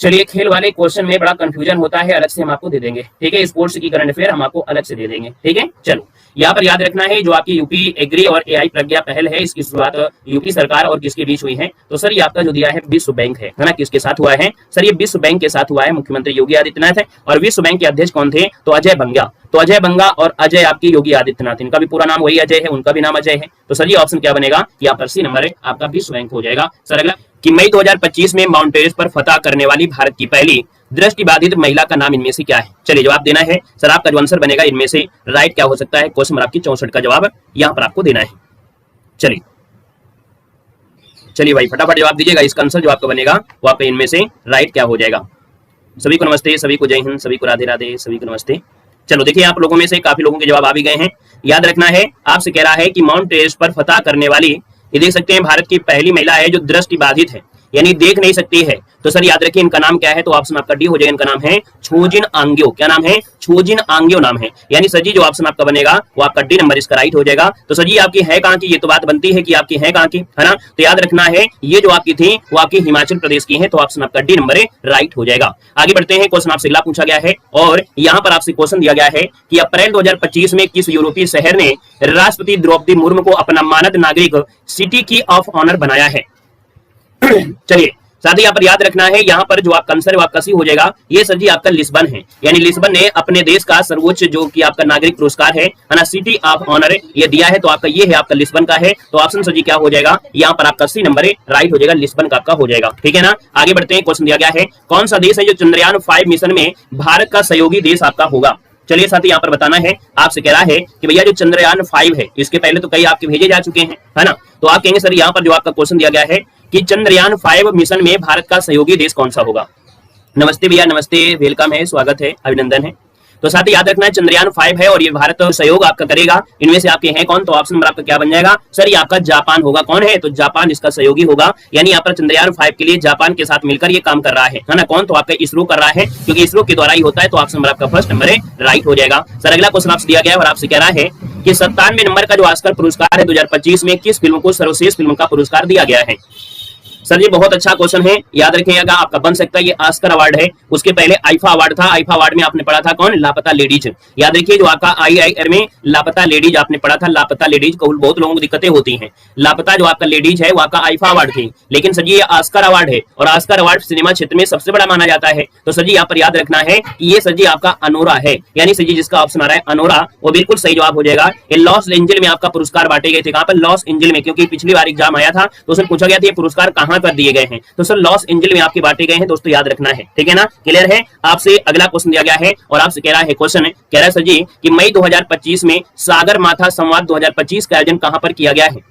चलिए खेल वाले क्वेश्चन में बड़ा कंफ्यूजन होता है, अलग से हम आपको दे देंगे, ठीक है। स्पोर्ट्स की करंट अफेयर हम आपको अलग से दे देंगे, ठीक है। चलो यहाँ पर याद रखना है, जो आपकी यूपी एग्री और एआई प्रज्ञा पहल है इसकी शुरुआत यूपी सरकार और किसके बीच हुई है। तो सर ये आपका जो दिया है विश्व बैंक है ना, किसके साथ हुआ है सर, ये विश्व बैंक के साथ हुआ है, मुख्यमंत्री योगी आदित्यनाथ है। और विश्व बैंक के अध्यक्ष कौन थे, तो अजय बंगा। तो अजय बंगा और अजय आपकी योगी आदित्यनाथ, इनका भी पूरा नाम वही अजय है, उनका भी नाम अजय है। तो सर ये ऑप्शन क्या बनेगा, यहाँ पर सी नंबर है आपका विश्व बैंक हो जाएगा। सर अगला कि मई 2025 में माउंट एवरेस्ट पर फतह करने वाली भारत की पहली दृष्टिबाधित महिला का नाम इनमें से क्या है। चलिए जवाब देना है सर, आपका जो आंसर बनेगा इनमें से राइट क्या हो सकता है, क्वेश्चन नंबर आपकी 64 का जवाब यहाँ पर आपको देना है। चलिए चलिए भाई फटाफट जवाब दीजिएगा, इसका आंसर जो आपका बनेगा वो आपका इनमें से राइट क्या हो जाएगा। सभी को नमस्ते, सभी को जय हिंद, सभी को राधे राधे, सभी को नमस्ते। चलो देखिए आप लोगों में से काफी लोगों के जवाब आ भी गए हैं। याद रखना है, आपसे कह रहा है कि माउंट एवरेस्ट पर फतह करने वाली, ये देख सकते हैं भारत की पहली महिला है जो दृष्टिबाधित है, यानी देख नहीं सकती है। तो सर याद रखिए इनका नाम क्या है, तो ऑप्शन आपका डी हो जाएगा, इनका नाम है छोजिन आंग्यो। क्या नाम है, छोजिन आंग्यो नाम है। यानी सर जी जो ऑप्शन आपका बनेगा वो आपका डी नंबर इसका राइट हो जाएगा। तो सर जी आपकी है कहाँ की, ये तो बात बनती है कि आपकी है कहाँ की, है ना। तो याद रखना है ये जो आपकी थी वो आपकी हिमाचल प्रदेश की है, तो ऑप्शन आपका डी नंबर राइट हो जाएगा। आगे बढ़ते हैं, क्वेश्चन आपसे अगला पूछा गया है और यहाँ पर आपसे क्वेश्चन दिया गया है कि अप्रैल 2025 में किस यूरोपीय शहर ने राष्ट्रपति द्रौपदी मुर्मू को अपना मानद नागरिक सिटी की ऑफ ऑनर बनाया है। चलिए साथ ही यहाँ पर याद रखना है, यहाँ पर जो आपका आंसर है आपका सी हो जाएगा। ये सर जी आपका लिस्बन है, यानी लिस्बन ने अपने देश का सर्वोच्च जो कि आपका नागरिक पुरस्कार है ना, सिटी ऑफ ऑनर ये दिया है, तो आपका ये है आपका लिस्बन का है। तो ऑप्शन सर जी क्या हो जाएगा, यहाँ पर आपका सी नंबर राइट हो जाएगा, लिस्बन का आपका हो जाएगा, ठीक है ना। आगे बढ़ते हैं, क्वेश्चन दिया गया है कौन सा देश है जो चंद्रयान 5 मिशन में भारत का सहयोगी देश आपका होगा। चलिए साथ ही यहाँ पर बताना है, आपसे कह रहा है कि भैया जो चंद्रयान 5 है, इसके पहले तो कई आपके भेजे जा चुके हैं, है ना। तो आप कहेंगे सर यहाँ पर जो आपका क्वेश्चन दिया गया है कि चंद्रयान 5 मिशन में भारत का सहयोगी देश कौन सा होगा। नमस्ते भैया, नमस्ते, वेलकम है, स्वागत है, अभिनंदन है। तो साथ ही याद रखना है चंद्रयान 5 है और ये भारत सहयोग आपका करेगा। इनमें से आपके हैं कौन, तो ऑप्शन नंबर आपका क्या बन जाएगा सर, ये आपका जापान होगा। कौन है, तो जापान इसका सहयोगी होगा। यानी यहाँ पर चंद्रयान 5 के लिए जापान के साथ मिलकर ये काम कर रहा है ना। कौन, तो आपका इसरो कर रहा है, क्योंकि इसरो के द्वारा ही होता है। तो ऑप्शन नंबर आपका फर्स्ट नंबर है, राइट हो जाएगा। सर अगला क्वेश्चन आपसे दिया गया है और आपसे कह रहा है कि 97 नंबर का जो ऑस्कर पुरस्कार है 2025 में किस फिल्म को सर्वश्रेष्ठ फिल्म का पुरस्कार दिया गया है। सर ये बहुत अच्छा क्वेश्चन है, याद रखिएगा, आपका बन सकता है। ये ऑस्कर अवार्ड है, उसके पहले आईफा अवार्ड था। आईफा अवार्ड में आपने पढ़ा था कौन, लापता लेडीज। याद रखिए जो आपका आईआईआर में लापता लेडीज आपने पढ़ा था। लापता लेडीज को बहुत लोगों को दिक्कतें होती हैं। लापता जो आपका लेडीज है वो आपका आईफा अवार्ड थी, लेकिन सर जी ये ऑस्कर अवार्ड है और ऑस्कर अवार्ड सिनेमा क्षेत्र में सबसे बड़ा माना जाता है। तो सर जी यहाँ पर याद रखना है कि ये सर जी आपका अनोरा है, यानी सर जी जिसका ऑप्शन आ रहा है अनोरा, वो बिल्कुल सही जवाब हो जाएगा। ये लॉस एंजल में आपका पुरस्कार बांटे गए थे। कहां पर, लॉस एंजल में, क्योंकि पिछली बार एग्जाम आया था तो उसमें पूछा गया था ये पुरस्कार कहां पर दिए गए हैं। तो सर लॉस एंजल में आपके बांटे गए हैं दोस्तों, याद रखना है, ठीक है ना, क्लियर है। आपसे अगला क्वेश्चन दिया गया है और आपसे कह रहा है क्वेश्चन कह रहा है सर जी कि मई 2025 में सागर माथा संवाद 2025 का आयोजन कहां पर किया गया है।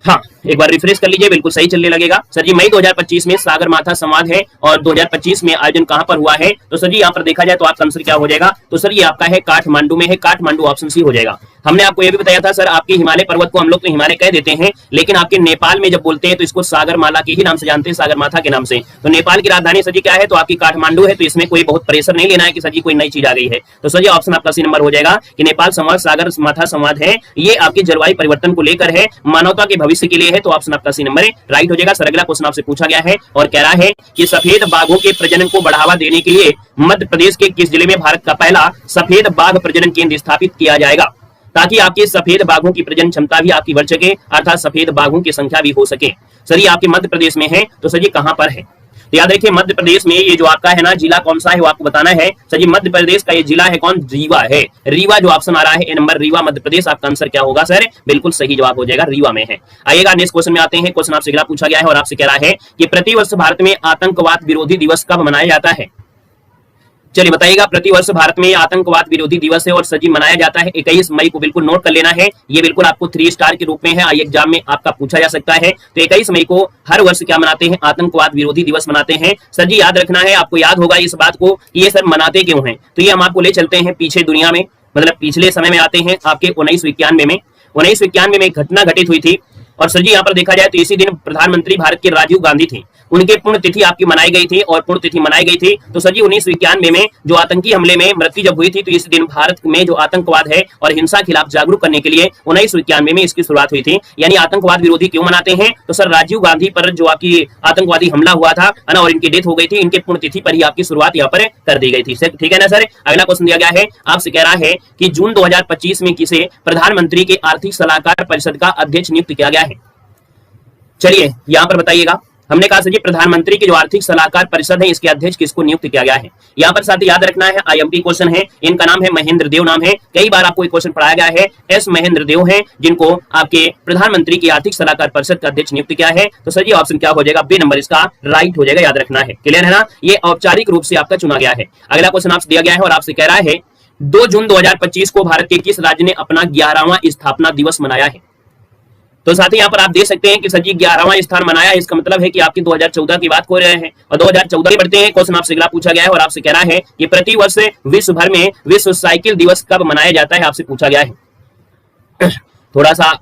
हाँ, एक बार रिफ्रेश कर लीजिए, बिल्कुल सही चलने लगेगा। सर जी मई 2025 में सागर माथा संवाद है और 2025 में आयोजन कहां पर हुआ है। तो सर जी यहाँ पर देखा जाए तो आपका आंसर क्या हो जाएगा, तो सर ये आपका है काठमांडू में है। काठमांडू ऑप्शन सी हो जाएगा। हमने आपको ये भी बताया था सर, आपके हिमालय पर्वत को हम लोग तो हिमालय कह देते हैं, लेकिन आपके नेपाल में जब बोलते हैं तो इसको सागर माला के ही नाम से जानते हैं, सागर माथा के नाम से। तो नेपाल की राजधानी सर जी क्या है, तो आपकी काठमांडू है। तो इसमें कोई बहुत प्रेशर नहीं लेना है कि सर जी कोई नई चीज आ गई है। तो सर जी ऑप्शन आपका सी नंबर हो जाएगा कि नेपाल संवाद सागर माथा संवाद है, ये आपकी जलवायु परिवर्तन को लेकर है, मानवता के भविष्य के लिए है। तो ऑप्शन आपका सी नंबर है, राइट हो जाएगा। सर अगला क्वेश्चन आपसे पूछा गया है और कह रहा है कि सफेद बाघों के प्रजनन को बढ़ावा देने के लिए मध्य प्रदेश के किस जिले में भारत का पहला सफेद बाघ प्रजनन केंद्र स्थापित किया जाएगा, ताकि आपके सफेद बाघों की प्रजनन क्षमता भी आपकी बढ़ सके, अर्थात सफेद बाघों की संख्या भी हो सके। सर ये आपके मध्य प्रदेश में है, तो सर ये कहां पर है। तो याद रखिए मध्य प्रदेश में ये जो आपका है ना जिला कौन सा है वो आपको बताना है। सर जी मध्य प्रदेश का ये जिला है कौन, रीवा है। रीवा जो ऑप्शन आ रहा है ए नंबर, रीवा मध्य प्रदेश, आपका आंसर क्या होगा सर, बिल्कुल सही जवाब हो जाएगा, रीवा में है। आइएगा नेक्स्ट क्वेश्चन में आते हैं। क्वेश्चन आपसे अगला पूछा गया है और आपसे कह रहा है कि प्रतिवर्ष भारत में आतंकवाद विरोधी दिवस कब मनाया जाता है। चलिए बताइएगा, प्रतिवर्ष भारत में आतंकवाद विरोधी दिवस है और सजी मनाया जाता है 21 मई को। बिल्कुल नोट कर लेना है, ये बिल्कुल आपको 3 स्टार के रूप में है, आई एग्जाम में आपका पूछा जा सकता है। तो 21 मई को हर वर्ष क्या मनाते हैं, आतंकवाद विरोधी दिवस मनाते हैं। सर जी याद रखना है, आपको याद होगा इस बात को कि ये सर मनाते क्यों हैं। तो ये हम आपको ले चलते हैं पीछे दुनिया में, मतलब पिछले समय में आते हैं आपके 1991 में। 1991 में एक घटना घटित हुई थी और सर जी यहाँ पर देखा जाए तो इसी दिन प्रधानमंत्री भारत के राजीव गांधी थे, उनके पुण्यतिथि आपकी मनाई गई थी और पुण्यतिथि मनाई गई थी। तो सर जी 1991 में जो आतंकी हमले में मृत्यु जब हुई थी, तो इस दिन भारत में जो आतंकवाद है और हिंसा खिलाफ जागरूक करने के लिए 1991 में इसकी शुरुआत हुई थी। यानी आतंकवाद विरोधी क्यों मनाते हैं, तो सर राजीव गांधी पर जो आपकी आतंकवादी हमला हुआ था ना और इनकी डेथ हो गई थी, इनके पुण्यतिथि पर ही आपकी शुरुआत यहाँ पर कर दी गई थी। ठीक है ना सर। अगला क्वेश्चन दिया गया है, आपसे कह रहा है कि जून 2025 में किसे प्रधानमंत्री के आर्थिक सलाहकार परिषद का अध्यक्ष नियुक्त किया गया है। चलिए यहाँ पर बताइएगा, हमने कहा सर जी प्रधानमंत्री की जो आर्थिक सलाहकार परिषद है इसके अध्यक्ष किसको नियुक्त किया गया है। यहाँ पर साथ ही याद रखना है आईएमपी क्वेश्चन है, इनका नाम है महेंद्र देव नाम है, कई बार आपको एक क्वेश्चन पढ़ाया गया है। एस महेंद्र देव है जिनको आपके प्रधानमंत्री की आर्थिक सलाहकार परिषद का अध्यक्ष नियुक्त किया है। तो सर जी ऑप्शन क्या हो जाएगा, बी नंबर इसका राइट हो जाएगा, याद रखना है, क्लियर है ना। ये औपचारिक रूप से आपका चुना गया है। अगला क्वेश्चन आपसे दिया गया है और आपसे कह रहा है 2 जून 2025 को भारत के किस राज्य ने अपना 11वां स्थापना दिवस मनाया है। तो साथ ही यहाँ पर आप देख सकते हैं कि सर जी 11वां स्थान मनाया है, इसका मतलब है कि आपकी 2014 की बात कर रहे हैं और 2014 की बढ़ते हैं। क्वेश्चन आपसे अगला पूछा गया है और आपसे कह रहा है कि प्रति वर्ष विश्व भर में विश्व साइकिल दिवस कब मनाया जाता है, आपसे पूछा गया है। थोड़ा सा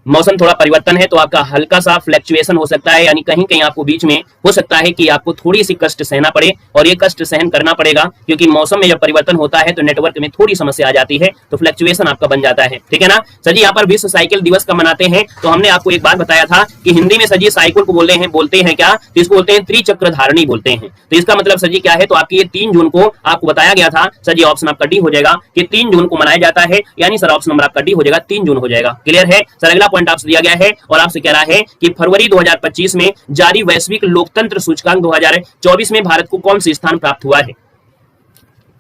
मौसम थोड़ा परिवर्तन है तो आपका हल्का सा फ्लक्चुएशन हो सकता है, यानी कहीं कहीं आपको बीच में हो सकता है कि आपको थोड़ी सी कष्ट सहना पड़े और ये कष्ट सहन करना पड़ेगा, क्योंकि मौसम में जब परिवर्तन होता है तो नेटवर्क में थोड़ी समस्या आ जाती है, तो फ्लक्चुएशन आपका बन जाता है, ठीक है ना। सर जी यहाँ पर विश्व साइकिल दिवस का मनाते हैं, तो हमने आपको एक बात बताया था कि हिंदी में सर जी साइकिल को बोलते हैं क्या, तो इसको बोलते हैं त्रिचक्रधारणी बोलते हैं। तो इसका मतलब सर जी क्या है, तो आपकी ये 3 जून को आपको बताया गया था। सर जी ऑप्शन आपका डी हो जाएगा कि 3 जून को मनाया जाता है, यानी सर ऑप्शन नंबर आपका डी हो जाएगा, 3 जून हो जाएगा, क्लियर है। सर अगला पॉइंट आपसे दिया गया है और आपसे कह रहा है कि फरवरी 2025 में जारी वैश्विक लोकतंत्र सूचकांक 2024 में भारत को कौन सा स्थान प्राप्त हुआ है।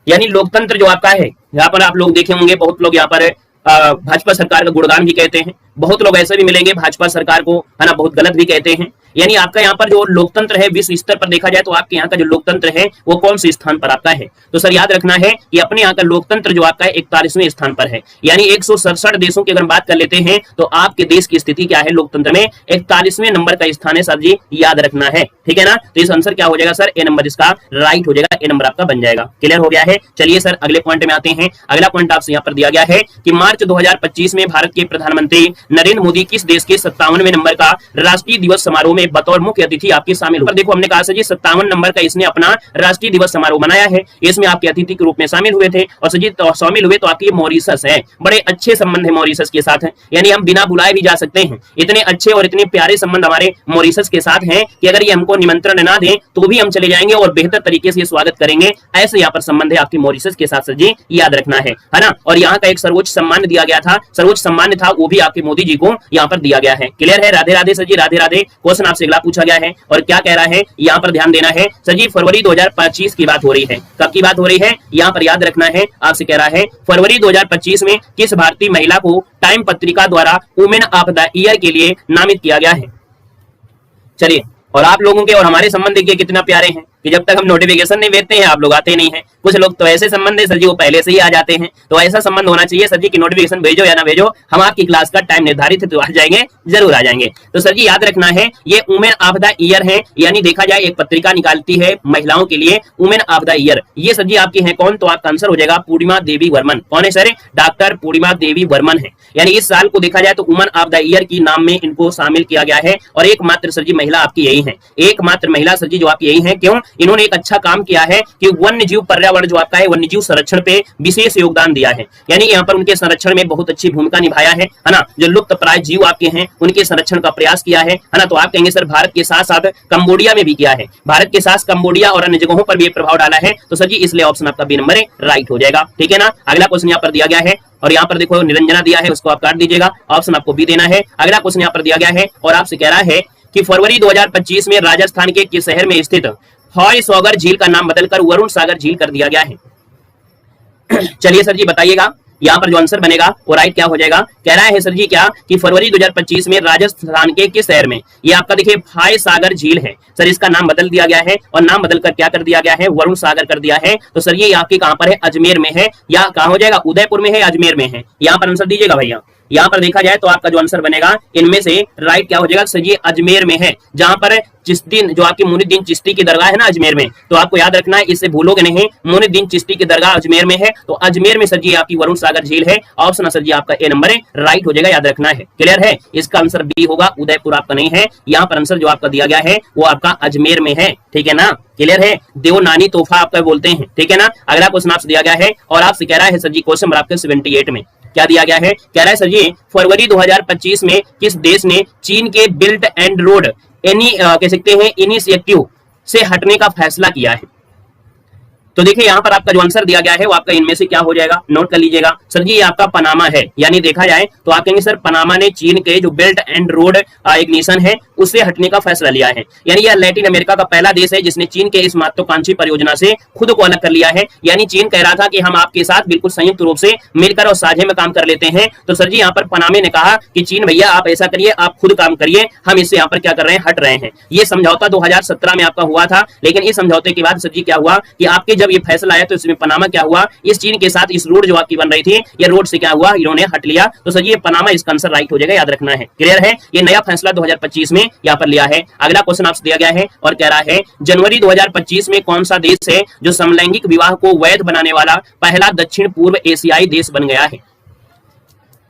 यानी लोकतंत्र जो आपका है, यहाँ पर आप लोग देखे होंगे बहुत लोग यहाँ पर भाजपा सरकार का गुणगान भी कहते हैं, बहुत लोग ऐसे भी मिलेंगे भाजपा सरकार को है ना बहुत गलत भी कहते हैं। यानी आपका यहाँ पर जो लोकतंत्र है विश्व स्तर पर देखा जाए तो आपके यहाँ का जो लोकतंत्र है वो कौन से स्थान पर आपका है? तो सर याद रखना है कि अपने यहाँ का लोकतंत्र जो आपका है 41वें स्थान पर है। यानी 167 देशों की अगर बात कर लेते हैं तो आपके देश की स्थिति क्या है लोकतंत्र में? 41वें नंबर का स्थान है सर जी, याद रखना है, ठीक है ना। तो इस आंसर क्या हो जाएगा सर? ए नंबर इसका राइट हो जाएगा, ए नंबर आपका बन जाएगा। क्लियर हो गया है? चलिए सर अगले पॉइंट में आते हैं। अगला पॉइंट आपसे यहाँ पर दिया गया है कि मार्च 2025 में भारत के प्रधानमंत्री नरेंद्र मोदी किस देश के 57वें नंबर का राष्ट्रीय दिवस समारोह में बतौर मुख्य अतिथि आपके शामिल हुए? देखो हमने कहा सर जी 57 नंबर का इसने अपना राष्ट्रीय दिवस समारोह मनाया है, इसमें आपके अतिथि के रूप में शामिल हुए थे और सर जी शामिल हुए तो आपकी मॉरिशस है। बड़े अच्छे संबंध है मॉरिशस के साथ है, यानी हम बिना बुलाए भी जा सकते हैं। इतने अच्छे और इतने प्यारे संबंध हमारे मॉरिशस के साथ हैं कि अगर ये हमको निमंत्रण ना दें तो भी हम चले जाएंगे और बेहतर तरीके से स्वागत करेंगे। ऐसे यहाँ पर संबंध है आपकी मॉरिशस के साथ सर जी, याद रखना है ना। और यहाँ का एक सर्वोच्च सम्मान दिया गया था, सर्वोच्च सम्मान था वो भी आपके मोदी जी को यहाँ पर दिया गया है। क्लियर है? राधे राधे सर जी, राधे राधे। क्वेश्चन आपसे अगला पूछा गया है और क्या कह रहा है यहाँ पर ध्यान देना है सर जी। फरवरी 2025 की बात हो रही है, कब की बात हो रही है यहाँ पर याद रखना है। आपसे कह रहा है फरवरी 2025 में किस भारतीय महिला को टाइम पत्रिका द्वारा वुमेन ऑफ द ईयर के लिए नामित किया गया है? चलिए, और आप लोगों के और हमारे संबंध देखिए कितना प्यारे हैं कि जब तक हम नोटिफिकेशन नहीं भेजते हैं आप लोग आते नहीं हैं। कुछ लोग तो ऐसे संबंध है सर जी वो पहले से ही आ जाते हैं, तो ऐसा संबंध होना चाहिए सर जी कि नोटिफिकेशन भेजो या ना भेजो, हम आपकी क्लास का टाइम निर्धारित है तो आ जाएंगे, जरूर आ जाएंगे। तो सर जी याद रखना है ये वुमेन ऑफ द ईयर है, यानी देखा जाए एक पत्रिका निकालती है महिलाओं के लिए वुमेन ऑफ द ईयर। ये सर जी आपकी है कौन? तो आपका आंसर हो जाएगा पूर्णिमा देवी वर्मन। कौन है सर? डॉक्टर पूर्णिमा देवी वर्मन है। यानी इस साल को देखा जाए तो वुमेन ऑफ द ईयर की नाम में इनको शामिल किया गया है और एकमात्र सर जी महिला आपकी यही है, एकमात्र महिला सर जी जो आपकी यही है। क्यों? इन्होंने एक अच्छा काम किया है कि वन्य जीव पर्यावरण जो आपका है वन्य जीव संरक्षण पे विशेष योगदान दिया है। यानी यहाँ पर उनके संरक्षण में बहुत अच्छी भूमिका निभाया है ना। जो लुप्त प्राय जीव आपके हैं उनके संरक्षण का प्रयास किया है ना। तो आप कहेंगे सर भारत के साथ साथ कंबोडिया में भी किया है, भारत के साथ कंबोडिया और अन्य जगहों पर भी प्रभाव डाला है। तो सर जी इसलिए ऑप्शन आपका बी नंबर राइट हो जाएगा, ठीक है ना। अगला क्वेश्चन यहाँ पर दिया गया है और यहाँ पर देखो निरंजना दिया है, उसको आप काट दीजिएगा, ऑप्शन आपको बी देना है। अगला क्वेश्चन यहाँ पर दिया गया है और आपसे कह रहा है कि फरवरी 2025 में राजस्थान के किस शहर में स्थित हॉय सॉगर झील का नाम बदलकर वरुण सागर झील कर दिया गया है? चलिए सर जी बताइएगा यहाँ पर जो आंसर बनेगा वो राइट क्या हो जाएगा? कह रहा है सर जी क्या कि फरवरी 2025 में राजस्थान के किस शहर में, ये आपका देखिए भाई सागर झील है सर, इसका नाम बदल दिया गया है और नाम बदलकर क्या कर दिया गया है? वरुण सागर कर दिया है। तो सर ये आपके कहां पर है? अजमेर में है या कहां हो जाएगा? उदयपुर में है, अजमेर में है? यहाँ पर आंसर दीजिएगा भैया। यहाँ पर देखा जाए तो आपका जो आंसर बनेगा इनमें से राइट क्या हो जाएगा सर? ये अजमेर में है, जहां पर चिश्ती जो आपकी मुनिद्दीन चिश्ती की दरगाह है ना अजमेर में, तो आपको याद रखना है, इससे भूलोगे नहीं। मुनिद्दीन चिश्ती की दरगाह अजमेर में है, तो अजमेर में सर जी आपकी वरुण सागर झील है। ऑप्शन सर जी आपका ए नंबर है, राइट हो जाएगा, याद रखना है। क्लियर है? इसका आंसर बी होगा, उदयपुर आपका नहीं है। यहाँ पर आंसर जो आपका दिया गया है वो आपका अजमेर में है, ठीक है ना। क्लियर है? देव नानी तोहफा आपका बोलते हैं, ठीक है ना। अगला क्वेश्चन आपसे दिया गया है और आपसे कह रहा है सर जी क्वेश्चन नंबर आपके 78 में क्या दिया गया है? कह रहा है सर जी फरवरी 2025 में किस देश ने चीन के बिल्ट एंड रोड कह सकते हैं इनिशिएटिव से हटने का फैसला किया है? तो देखिए यहाँ पर आपका जो आंसर दिया गया है वो आपका इनमें से क्या हो जाएगा? नोट कर लीजिएगा सर जी, ये आपका पनामा है। यानी देखा जाए तो आप कहेंगे सर पनामा ने चीन के जो बेल्ट एंड रोड एक नेशन है उससे हटने का फैसला लिया है। यानी यह लैटिन अमेरिका का पहला देश है जिसने चीन के इस महत्वाकांक्षी परियोजना से खुद को अलग कर लिया है। यानी चीन कह रहा था कि हम आपके साथ बिल्कुल संयुक्त रूप से मिलकर और साझे में काम कर लेते हैं। तो सर जी यहाँ पर पनामे ने कहा कि चीन भैया आप ऐसा करिए, आप खुद काम करिए, हम इससे यहाँ पर क्या कर रहे हैं? हट रहे हैं। ये समझौता 2017 में आपका हुआ था, लेकिन इस समझौते के बाद सर जी क्या हुआ कि आपके जब ये फैसला आया तो इसमें पनामा क्या हुआ? इस चीन के साथ इस रोड जो आपकी बन रही थी ये रोड से क्या हुआ? इन्होंने हट लिया। तो सर ये पनामा इसका आंसर राइट हो जाएगा, याद रखना है। क्लियर है? ये नया फैसला 2025 में यहाँ पर लिया है। अगला क्वेश्चन आपसे दिया गया है और कह रहा है जनवरी 2025 में कौन सा देश है जो समलैंगिक विवाह को वैध बनाने वाला पहला दक्षिण पूर्व एशियाई देश बन गया है?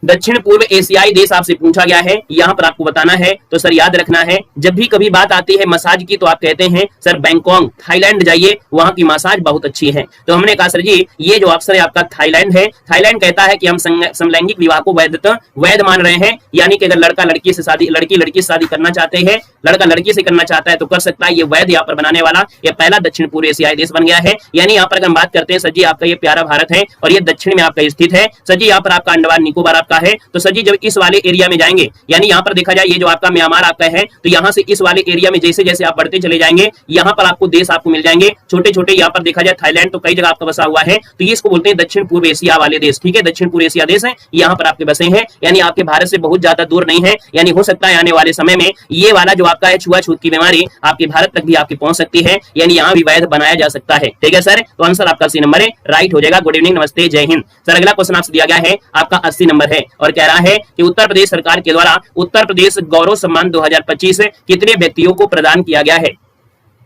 दक्षिण पूर्व एशियाई देश आपसे पूछा गया है, यहाँ पर आपको बताना है। तो सर याद रखना है जब भी कभी बात आती है मसाज की तो आप कहते हैं सर बैंकॉक, थाईलैंड जाइए, वहां की मसाज बहुत अच्छी है। तो हमने कहा सर जी ये जो ऑप्शन है आपका थाईलैंड है। थाईलैंड कहता है कि हम समलैंगिक विवाह को वैध मान रहे हैं, यानी कि अगर लड़का लड़की से शादी, लड़की लड़की से शादी करना चाहते हैं लड़का लड़की से करना चाहता है तो कर सकता है। ये वैध यहाँ पर बनाने वाला ये पहला दक्षिण पूर्व एशियाई देश बन गया है। यानी यहाँ पर अगर हम बात करते हैं सर जी आपका ये प्यारा भारत है और ये दक्षिण में आपका स्थित है। सर जी यहाँ पर आपका अंडमान निकोबार आपका है। तो सर जी जब इस वाले एरिया में जाएंगे, यानी यहाँ पर देखा जाए ये जो आपका म्यांमार आपका है, तो यहाँ से इस वाले एरिया में जैसे जैसे आप बढ़ते चले जाएंगे यहाँ पर आपको देश आपको मिल जाएंगे छोटे छोटे। यहाँ पर देखा जाए थाईलैंड तो कई जगह आपका बसा हुआ है, तो ये इसको बोलते हैं दक्षिण पूर्व एशिया वाले देश। ठीक है, दक्षिण पूर्व एशिया देश है, यहाँ पर आपके बसे हैं, यानी आपके भारत से बहुत ज्यादा दूर नहीं है। यानी हो सकता है आने वाले समय में ये वाला जो आपका है छुआछूत की बीमारी आपके भारत तक भी आपकी पहुंच सकती है, यानी यहाँ भी वैध बनाया जा सकता है। ठीक है सर, तो आंसर आपका सी नंबर है, राइट हो जाएगा। गुड इवनिंग, नमस्ते, जय हिंद। सर अगला क्वेश्चन आपसे दिया गया है आपका 80 नंबर है और कह रहा है कि उत्तर प्रदेश सरकार के द्वारा उत्तर प्रदेश गौरव सम्मान 2025 कितने व्यक्तियों को प्रदान किया गया है।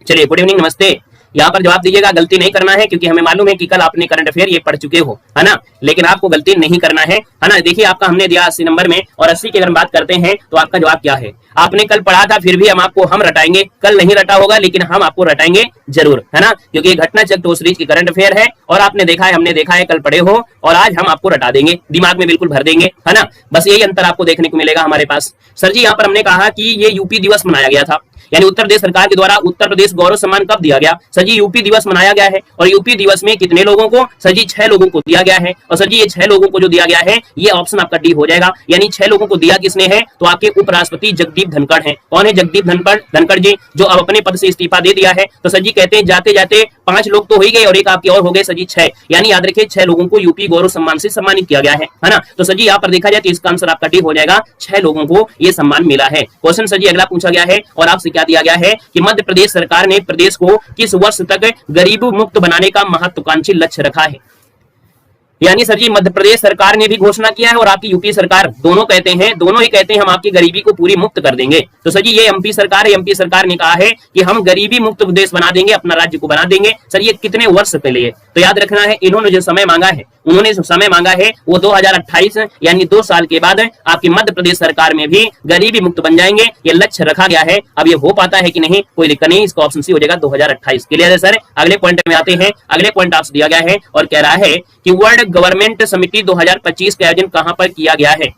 चलिए गुड इवनिंग, नमस्ते। यहाँ पर जवाब दीजिएगा, गलती नहीं करना है क्योंकि हमें मालूम है कि कल आपने करंट अफेयर ये पढ़ चुके हो, है ना, लेकिन आपको गलती नहीं करना है ना। देखिए आपका हमने दिया 80 नंबर में और 80 की अगर बात करते हैं तो आपका जवाब क्या है। आपने कल पढ़ा था, फिर भी हम रटाएंगे। कल नहीं रटा होगा लेकिन हम आपको रटाएंगे जरूर, है ना, क्योंकि घटना चक टॉस रीच की करंट अफेयर है और आपने देखा है, हमने देखा है, कल पढ़े हो और आज हम आपको रटा देंगे, दिमाग में बिल्कुल भर देंगे, है ना। बस यही अंतर आपको देखने को मिलेगा हमारे पास। सर जी यहाँ पर हमने कहा कि ये यूपी दिवस मनाया गया था, यानी उत्तर प्रदेश सरकार के द्वारा उत्तर प्रदेश गौरव सम्मान कब दिया गया। सर जी यूपी दिवस मनाया गया है और यूपी दिवस में कितने लोगों को। सर जी 6 लोगों को दिया गया है और सर जी ये 6 लोगों को जो दिया गया है ये ऑप्शन आपका डी हो जाएगा। यानी 6 लोगों को दिया किसने है, तो आपके उपराष्ट्रपति जगदीप धनखड़ हैं। कौन है, जगदीप धनखड़ जी, जो अब अपने पद से इस्तीफा दे दिया है। तो सर जी कहते हैं जाते जाते 5 लोग तो हो ही गए और एक आपके और हो गए सर जी 6, यानी याद रखिए 6 लोगों को यूपी गौरव सम्मान से सम्मानित किया गया है ना। तो सर जी यहाँ पर देखा जाए तो इसका आंसर आपका डी हो जाएगा, 6 लोगों को ये सम्मान मिला है। क्वेश्चन सर जी अगला पूछा गया है और आपसे क्या दिया गया है कि मध्य प्रदेश सरकार ने प्रदेश को किस वर्ष तक गरीब मुक्त बनाने का महत्वाकांक्षी लक्ष्य रखा है। यानी सर जी मध्य प्रदेश सरकार ने भी घोषणा किया है और आपकी यूपी सरकार दोनों कहते हैं, दोनों ही कहते हैं हम आपकी गरीबी को पूरी मुक्त कर देंगे। तो सर जी ये एमपी सरकार है, एमपी सरकार ने कहा है कि हम गरीबी मुक्त प्रदेश बना देंगे, अपना राज्य को बना देंगे। सर ये कितने वर्ष के लिए, तो याद रखना है इन्होंने जो समय मांगा है, उन्होंने जो समय मांगा है वो 2028 यानी 2 साल के बाद आपकी मध्य प्रदेश सरकार में भी गरीबी मुक्त बन जाएंगे, ये लक्ष्य रखा गया है। अब ये हो पाता है कि नहीं, कोई दिक्कत नहीं, इसका ऑप्शन सी हो जाएगा 2028। क्लियर है सर। अगले पॉइंट में आते हैं। अगले पॉइंट आपसे दिया गया है और कह रहा है कि वर्ल्ड गवर्नमेंट समिति 2025 का आयोजन कहां पर किया गया है।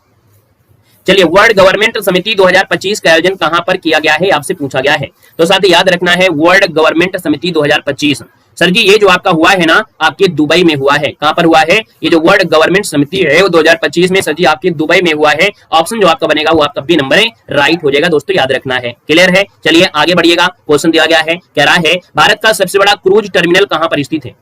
चलिए वर्ल्ड गवर्नमेंट समिति 2025 का आयोजन कहां पर किया गया है आपसे पूछा गया है। तो साथ ही याद रखना है वर्ल्ड गवर्नमेंट समिति 2025 सर जी ये जो आपका हुआ है ना आपके दुबई में हुआ है। कहां पर हुआ है, ये जो वर्ल्ड गवर्नमेंट समिति है वो 2025 में सर जी आपके दुबई में हुआ है। ऑप्शन जो आपका बनेगा वो आपका बी नंबर है, राइट हो जाएगा दोस्तों, याद रखना है। क्लियर है। चलिए आगे बढ़िएगा। क्वेश्चन दिया गया है, कह रहा है भारत का सबसे बड़ा क्रूज टर्मिनल कहां पर स्थित है।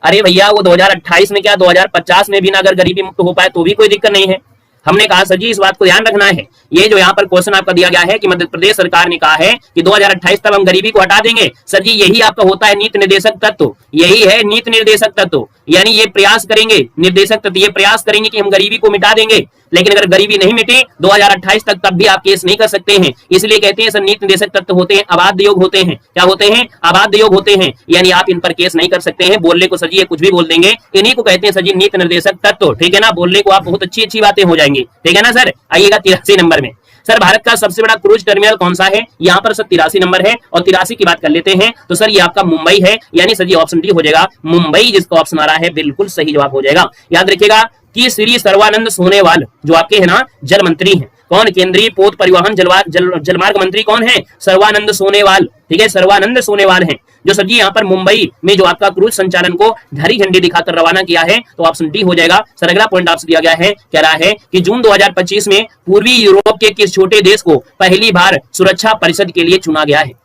अरे भैया वो 2028 में क्या 2050 में भी ना अगर गरीबी मुक्त हो पाए तो भी कोई दिक्कत नहीं है। हमने कहा सर जी इस बात को ध्यान रखना है। ये जो यहाँ पर क्वेश्चन आपका दिया गया है कि मध्य प्रदेश सरकार ने कहा है कि 2028 तक हम गरीबी को हटा देंगे। सर जी यही आपका होता है नीति निर्देशक तत्व, यही है नीति निर्देशक तत्व, यानी ये प्रयास करेंगे, निर्देशक तत्व ये प्रयास करेंगे कि हम गरीबी को मिटा देंगे। लेकिन अगर गरीबी नहीं मिटी 2028 तक तब भी आप केस नहीं कर सकते हैं। इसलिए कहते हैं सर नीति निर्देशक तत्व होते हैं, अबाध्य योग होते हैं। क्या होते हैं, अबाध्य योग होते हैं, यानी आप इन पर केस नहीं कर सकते हैं। बोलने को सर जी ये कुछ भी बोल देंगे, इन्हीं को कहते हैं सर जी नीति निर्देशक तत्व। ठीक है ना, बोलने को आप बहुत अच्छी अच्छी बातें हो जाएंगी। ठीक है ना सर। आइएगा 83 नंबर में। सर भारत का सबसे बड़ा क्रूज टर्मिनल कौन सा है। यहाँ पर सर 83 नंबर है और 83 की बात कर लेते हैं तो सर ये आपका मुंबई है, यानी सर जी ऑप्शन डी हो जाएगा मुंबई, जिसका ऑप्शन आ रहा है बिल्कुल सही जवाब हो जाएगा। याद रखिएगा कि श्री सर्बानंद सोनोवाल जो आपके है ना जल मंत्री हैं, कौन, केंद्रीय पोत परिवहन जलमार्ग मंत्री कौन है, सर्बानंद सोनोवाल। ठीक है, सर्बानंद सोनोवाल हैं जो सर जी यहाँ पर मुंबई में जो आपका क्रूज संचालन को हरी झंडी दिखाकर रवाना किया है। तो ऑप्शन डी हो जाएगा। सर अगला पॉइंट आपसे दिया गया है, कह रहा है कि जून 2025 में पूर्वी यूरोप के किस छोटे देश को पहली बार सुरक्षा परिषद के लिए चुना गया है।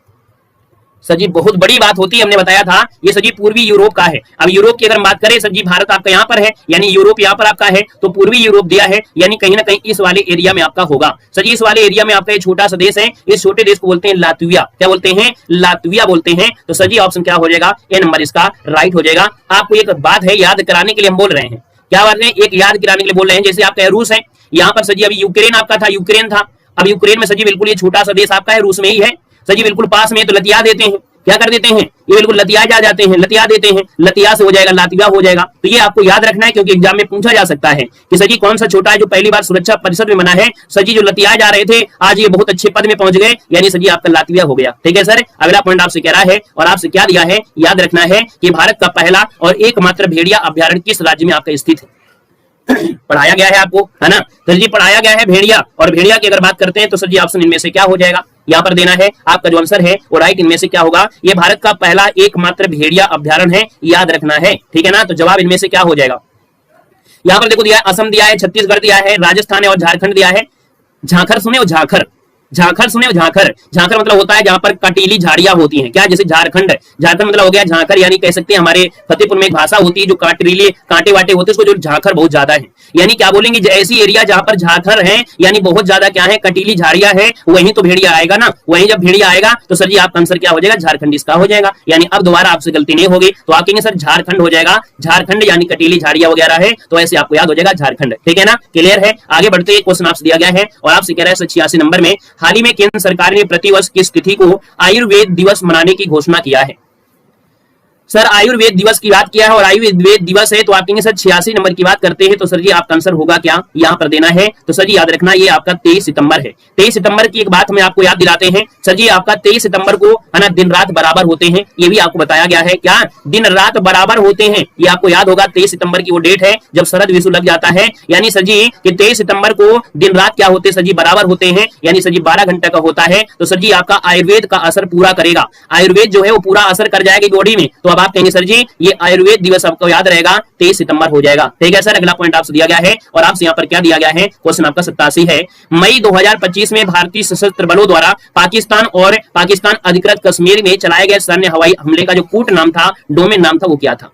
सर जी बहुत बड़ी बात होती है, हमने बताया था ये सर जी पूर्वी यूरोप का है। अब यूरोप की अगर बात करें सर जी भारत आपका यहाँ पर है, यानी यूरोप यहाँ पर आपका है, तो पूर्वी यूरोप दिया है, यानी कहीं ना कहीं इस वाले एरिया में आपका होगा। सर जी इस वाले एरिया में आपका एक छोटा सा देश है, इस छोटे देश को बोलते हैं लातविया। क्या बोलते हैं, लातविया बोलते हैं। तो सर जी ऑप्शन क्या हो जाएगा, ए नंबर इसका राइट हो जाएगा। आपको एक बात है याद कराने के लिए हम बोल रहे हैं, क्या बात है, एक याद कराने के लिए बोल रहे हैं। जैसे आपका रूस है, यहाँ पर सर जी अभी यूक्रेन आपका था, यूक्रेन था, अब यूक्रेन में सर जी बिल्कुल ये छोटा सा देश आपका है, रूस में ही है सर जी, बिल्कुल पास में, तो लतिया देते हैं, क्या कर देते हैं, ये बिल्कुल लतिया जाते हैं, लतिया देते हैं, लतिया से हो जाएगा लातविया हो जाएगा। तो ये आपको याद रखना है क्योंकि एग्जाम में पूछा जा सकता है कि सर जी कौन सा छोटा है जो पहली बार सुरक्षा परिषद में बना है। सर जी जो लतिया जा रहे थे आज ये बहुत अच्छे पद में पहुंच गए, यानी सर जी आपका लातविया हो गया। ठीक है सर। अगला पॉइंट आपसे कह रहा है और आपसे क्या दिया है, याद रखना है कि भारत का पहला और एकमात्र भेड़िया अभ्यारण्य किस राज्य में आपका स्थित है। पढ़ाया गया है आपको, है ना। सर जी पढ़ाया गया है भेड़िया, और भेड़िया की अगर बात करते हैं तो सर जी ऑप्शन इनमें से क्या हो जाएगा, यहाँ पर देना है। आपका जो आंसर है वो राइट इनमें से क्या होगा, ये भारत का पहला एकमात्र भेड़िया अभ्यारण्य है, याद रखना है, ठीक है ना। तो जवाब इनमें से क्या हो जाएगा, यहाँ पर देखो दिया है असम दिया है, छत्तीसगढ़ दिया है, राजस्थान और झारखंड दिया है। झांखर सुने हो, झांखर, झांखर सुने हो, झांखर, झांखर मतलब होता है जहां पर कटीली झाड़ियां होती हैं, क्या, जैसे झारखंड, झारखंड मतलब हो गया झांखर, यानी कह सकते हैं हमारे फतेहपुर में एक भाषा होती है जो काटीली कांटे वाटे होते हैं, उसको जो झांखर बहुत ज्यादा है, यानी क्या बोलेंगे, ऐसी एरिया जहां पर झांखर है यानी बहुत ज्यादा क्या है, कटीली झाड़ियां है, वहीं तो भेड़िया आएगा ना, वहीं जब भेड़िया आएगा तो सर जी आपका आंसर क्या हो जाएगा, झारखंड इसका हो जाएगा। यानी अब दोबारा आपसे गलती नहीं होगी, तो आप कहेंगे सर झारखंड हो जाएगा, झारखंड यानी कटीली झाड़ियां वगैरह है, तो ऐसे आपको याद हो जाएगा झारखंड, ठीक है ना, क्लियर है। आगे बढ़ते हैं, क्वेश्चन आपसे दिया गया है और आपसे कह रहा है 86 नंबर में, हाल ही में केंद्र सरकार ने प्रतिवर्ष किस तिथि को आयुर्वेद दिवस मनाने की घोषणा किया है। सर आयुर्वेद दिवस की बात किया है और आयुर्वेद दिवस है, तो आप कहेंगे सर 86 नंबर की बात करते हैं, तो सर जी आपका आंसर होगा क्या, यहां पर देना है। तो सर जी याद रखना ये आपका 23 सितंबर है। 23 सितंबर की एक बात हमें आपको याद दिलाते हैं, सर जी आपका 23 सितंबर को है ना दिन रात बराबर होते हैं, ये भी आपको बताया गया है, क्या दिन रात बराबर होते हैं, ये आपको याद होगा। 23 सितंबर की वो डेट है जब शरद विषु लग जाता है, यानी सर जी कि 23 सितंबर को दिन रात क्या होते हैं, सर जी बराबर होते हैं, यानी सर जी 12 घंटे का होता है। तो सर जी आपका आयुर्वेद का असर पूरा करेगा, आयुर्वेद जो है वो पूरा असर कर जाएगी बॉडी में, तो अब आप कहेंगे सर जी ये आयुर्वेद दिवस आपको याद रहेगा 23 सितंबर हो जाएगा, ठीक है सर। अगला पॉइंट आपसे दिया गया है और आपसे यहाँ पर क्या दिया गया है, क्वेश्चन आपका 87 है, मई 2025 में भारतीय सशस्त्र बलों द्वारा पाकिस्तान अधिकृत कश्मीर में चलाए गए सैन्य हवाई हमले का जो कूट नाम था, डोमेन नाम था, वो क्या था।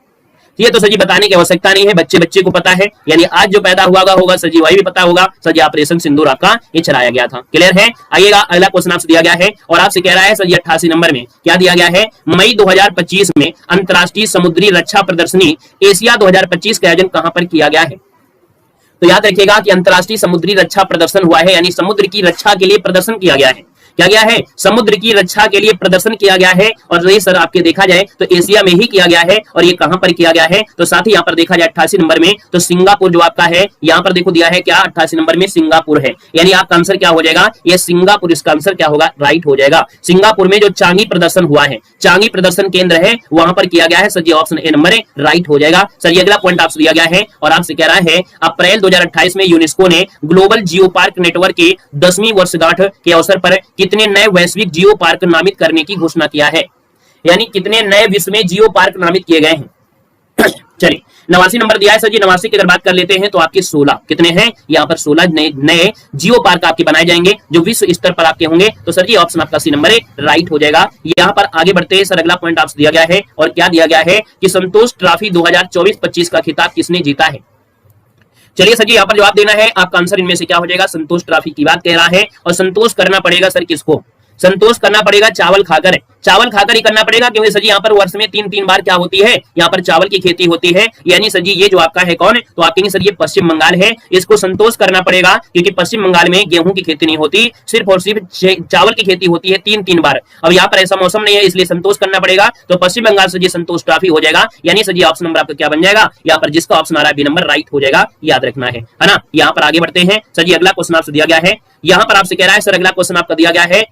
ये तो सर जी बताने की आवश्यकता नहीं है, बच्चे को पता है, यानी आज जो पैदा हुआ होगा सर जी वही भी पता होगा, सर जी ऑपरेशन सिंदूर आपका ये चलाया गया था, क्लियर है। आइएगा अगला क्वेश्चन आपसे दिया गया है और आपसे कह रहा है सर जी 88 नंबर में क्या दिया गया है, मई 2025 में अंतरराष्ट्रीय समुद्री रक्षा प्रदर्शनी एशिया 2025 का आयोजन कहां पर किया गया है। तो याद रखिएगा कि अंतरराष्ट्रीय समुद्री रक्षा प्रदर्शन हुआ है, यानी समुद्र की रक्षा के लिए प्रदर्शन किया गया है, क्या गया है, समुद्र की रक्षा के लिए प्रदर्शन किया गया है। और ये सर आपके देखा जाए तो एशिया में ही किया गया है, और ये कहां पर किया गया है, तो साथ ही यहाँ पर देखा जाए 88 नंबर में तो सिंगापुर जो आपका है, यहाँ पर देखो दिया है क्या 88 नंबर में सिंगापुर है, यानी आपका आंसर क्या हो जाएगा, ये सिंगापुर, इसका आंसर क्या होगा, राइट हो जाएगा। सिंगापुर में जो चांगी प्रदर्शन हुआ है, चांगी प्रदर्शन केंद्र है, वहां पर किया गया है, sir ji option A number है, राइट हो जाएगा। सर ये अगला पॉइंट आपसे दिया गया है और आपसे कह रहा है अप्रैल 2028 में यूनेस्को ने ग्लोबल जियो पार्क नेटवर्क की 10वीं वर्षगांठ के अवसर पर कितने नए वैश्विक जियो पार्क नामित करने की घोषणा किया है, यानी कितने नए विश्व में जियो पार्क नामित किए गए हैं। चलिए 89 नंबर दिया है सर जी, 89 की अगर बात कर लेते हैं तो आपके 16 कितने हैं, यहाँ पर 16 नए जियो पार्क आपके बनाए जाएंगे जो विश्व स्तर पर आपके होंगे, तो सर जी ऑप्शन आपका सी नंबर है, राइट हो जाएगा। यहाँ पर आगे बढ़ते हैं सर, अगला पॉइंट आपसे दिया गया है और क्या दिया गया है कि संतोष ट्रॉफी 2024-25 का खिताब किसने जीता है। चलिए सर जी यहाँ पर जवाब देना है, आपका आंसर इनमें से क्या हो जाएगा, संतोष ट्रॉफी की बात कह रहा है और संतोष करना पड़ेगा सर किसको, संतोष करना पड़ेगा चावल खाकर, चावल खाकर ही करना पड़ेगा, क्योंकि सर जी यहाँ पर वर्ष में 3 बार क्या होती है, यहाँ पर चावल की खेती होती है, यानी सर जी ये जो आपका है कौन, तो आप कहेंगे सर ये पश्चिम बंगाल है, इसको संतोष करना पड़ेगा क्योंकि पश्चिम बंगाल में गेहूं की खेती नहीं होती, सिर्फ और सिर्फ चावल की खेती होती है 3 बार। अब यहाँ पर ऐसा मौसम नहीं है इसलिए संतोष करना पड़ेगा, तो पश्चिम बंगाल से जी संतोष ट्रॉफी हो जाएगा, यानी सर जी ऑप्शन नंबर आपका क्या बन जाएगा, यहाँ पर जिसका ऑप्शन आ रहा है बी नंबर राइट हो जाएगा, याद रखना है ना। यहाँ पर आगे बढ़ते हैं सर जी, अगला क्वेश्चन आपसे दिया गया है, यहाँ पर आपसे कह रहा है सर अगला क्वेश्चन आपका दिया गया है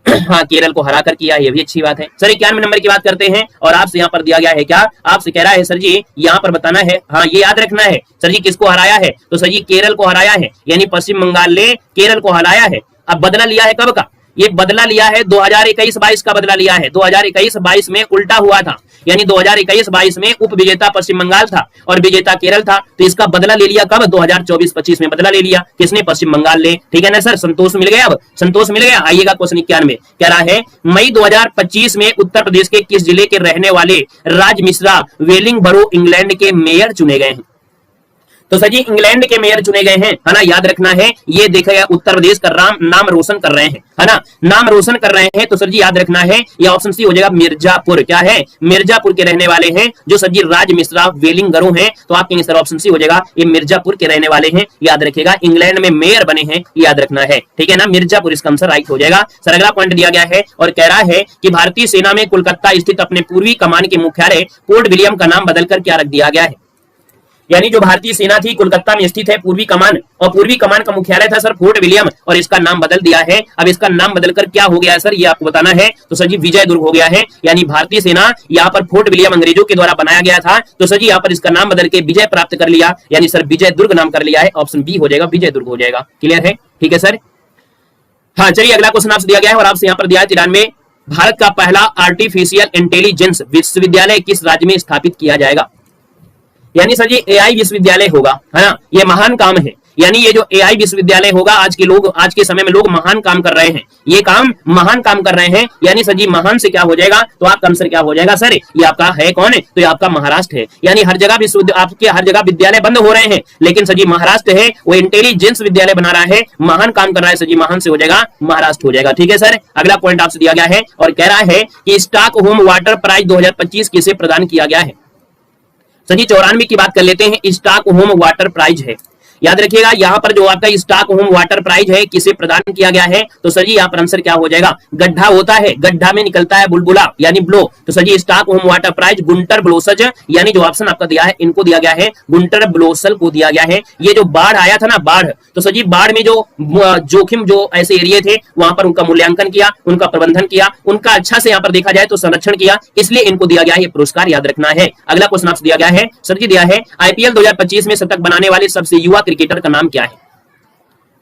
हाँ केरल को हरा कर किया, ये भी अच्छी बात है सर। 91 नंबर की बात करते हैं और आपसे यहाँ पर दिया गया है क्या, आपसे कह रहा है सर जी यहाँ पर बताना है, हाँ ये याद रखना है सर जी किसको हराया है, तो सर जी केरल को हराया है, यानी पश्चिम बंगाल ने केरल को हराया है। अब बदला लिया है कब का, ये बदला लिया है 2021-22 का बदला लिया है, 2021-22 में उल्टा हुआ था, यानी 2021-22 में उप विजेता पश्चिम बंगाल था और विजेता केरल था, तो इसका बदला ले लिया कब, 2024-25 में बदला ले लिया, किसने, पश्चिम बंगाल ने, ठीक है ना सर। संतोष मिल गया, अब संतोष मिल गया। आइएगा क्वेश्चन 91 कह रहा है मई 2025 में उत्तर प्रदेश के किस जिले के रहने वाले राज मिश्रा वेलिंगबरो इंग्लैंड के मेयर चुने गए हैं। तो सर जी इंग्लैंड के मेयर चुने गए हैं, है ना, याद रखना है, ये देखा गया उत्तर प्रदेश का नाम रोशन कर रहे हैं, है ना, नाम रोशन कर रहे हैं, तो सर जी याद रखना है ये ऑप्शन सी हो जाएगा मिर्जापुर, क्या है, मिर्जापुर के रहने वाले हैं जो सर जी राज मिश्रा वेलिंगरो हैं, तो आप कहेंगे सर ऑप्शन सी हो जाएगा, ये मिर्जापुर के रहने वाले हैं, याद रखिएगा, इंग्लैंड में मेयर बने हैं, याद रखना है, ठीक है ना, मिर्जापुर इसका आंसर राइट हो जाएगा। सर अगला पॉइंट दिया गया है और कह रहा है कि भारतीय सेना में कोलकाता स्थित अपने पूर्वी कमान के मुख्यालय पोर्ट विलियम का नाम बदलकर क्या रख दिया गया है, यानी जो भारतीय सेना थी कोलकाता में स्थित है पूर्वी कमान, और पूर्वी कमान का मुख्यालय था सर फोर्ट विलियम, और इसका नाम बदल दिया है। अब इसका नाम बदलकर क्या हो गया है सर, ये आपको बताना है, तो सर जी विजय दुर्ग हो गया है, यानी भारतीय सेना यहाँ पर फोर्ट विलियम अंग्रेजों के द्वारा बनाया गया था, तो सर जी यहाँ पर इसका नाम बदल के विजय प्राप्त कर लिया, यानी सर विजय दुर्ग नाम कर लिया है, ऑप्शन बी हो जाएगा, विजय दुर्ग हो जाएगा, क्लियर है, ठीक है सर। हाँ चलिए, अगला क्वेश्चन आपसे दिया गया है और आपसे यहाँ पर दिया है 93, भारत का पहला आर्टिफिशियल इंटेलिजेंस विश्वविद्यालय किस राज्य में स्थापित किया जाएगा? यानी सर जी एआई विश्वविद्यालय होगा, है ना, ये महान काम है। यानी ये जो एआई विश्वविद्यालय होगा, आज के समय में लोग महान काम कर रहे हैं, ये काम महान काम कर रहे हैं। यानी सर जी महान से क्या हो जाएगा, तो आपका आंसर क्या हो जाएगा सर, ये आपका है कौन है, तो ये आपका महाराष्ट्र है। यानी हर जगह आपके हर जगह विद्यालय बंद हो रहे हैं, लेकिन सर जी महाराष्ट्र है वो इंटेलिजेंस विद्यालय बना रहा है, महान काम कर रहा है। सर जी महान से हो जाएगा महाराष्ट्र हो जाएगा। ठीक है सर, अगला पॉइंट आपसे दिया गया है और कह रहा है कि स्टॉकहोम वाटर प्राइज 2025 किसे प्रदान किया गया है? सर जी 94 की बात कर लेते हैं, स्टॉकहोम वाटर प्राइज है, याद रखिएगा। यहाँ पर जो आपका स्टॉकहोम वाटर प्राइज है किसे प्रदान किया गया है, तो सर जी यहाँ पर आंसर क्या हो जाएगा, गड्ढा होता है, गड्ढा में निकलता है बुलबुला यानी ब्लो, तो सर जी स्टॉकहोम वाटर प्राइज गुंटर ब्लोसज, यानी जो ऑप्शन आपका दिया है इनको दिया गया है, गुंटर ब्लोसल को दिया गया है। ये जो बाढ़ आया था ना, बाढ़, तो सर जी बाढ़ में जो जोखिम जो ऐसे एरिया थे वहां पर उनका मूल्यांकन किया, उनका प्रबंधन किया, उनका अच्छा से यहाँ पर देखा जाए तो संरक्षण किया, इसलिए इनको दिया गया है ये पुरस्कार, याद रखना है। अगला क्वेश्चन आपसे दिया गया है, सर जी दिया है आईपीएल 2025 में शतक बनाने वाले सबसे युवा क्रिकेटर का नाम क्या है?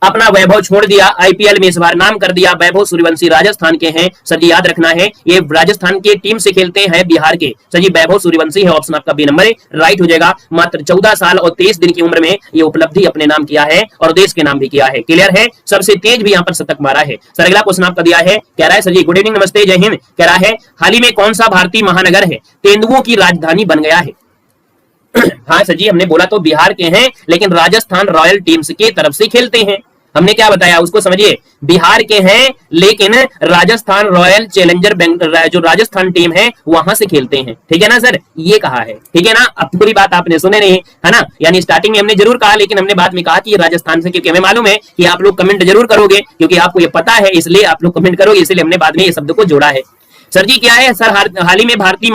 अपना वैभव छोड़ दिया, आईपीएल में इस बार नाम कर दिया, वैभव सूर्यवंशी राजस्थान के हैं। सर जी याद रखना है ये राजस्थान के टीम से खेलते हैं बिहार के, सर जी वैभव सूर्यवंशी है, ऑप्शन आपका बी नंबर राइट हो जाएगा। मात्र 14 साल और 23 दिन की उम्र में ये उपलब्धि अपने नाम किया है और देश के नाम भी किया है। क्लियर है, सबसे तेज भी यहाँ पर शतक मारा है। सर अगला क्वेश्चन आपका दिया है, कह रहा है सर जी गुड इवनिंग, नमस्ते, जय हिंद। कह रहा है हाल ही में कौन सा भारतीय महानगर है तेंदुओं की राजधानी बन गया है? हाँ सर जी हमने बोला तो बिहार के हैं, लेकिन राजस्थान रॉयल टीम्स के तरफ से खेलते हैं। हमने क्या बताया उसको समझिए, बिहार के हैं लेकिन राजस्थान रॉयल चैलेंजर जो राजस्थान टीम है वहां से खेलते हैं। ठीक है ना सर, ये कहा है, ठीक है ना। अब पूरी बात आपने सुने नहीं, है ना, यानी स्टार्टिंग में हमने जरूर कहा, लेकिन हमने बाद में कहा कि राजस्थान से, क्योंकि हमें मालूम है कि आप लोग कमेंट जरूर करोगे, क्योंकि आपको ये पता है इसलिए आप लोग कमेंट करोगे, इसलिए हमने बाद में ये शब्द को जोड़ा है। सर जी क्या है सर, हाल ही में भारतीय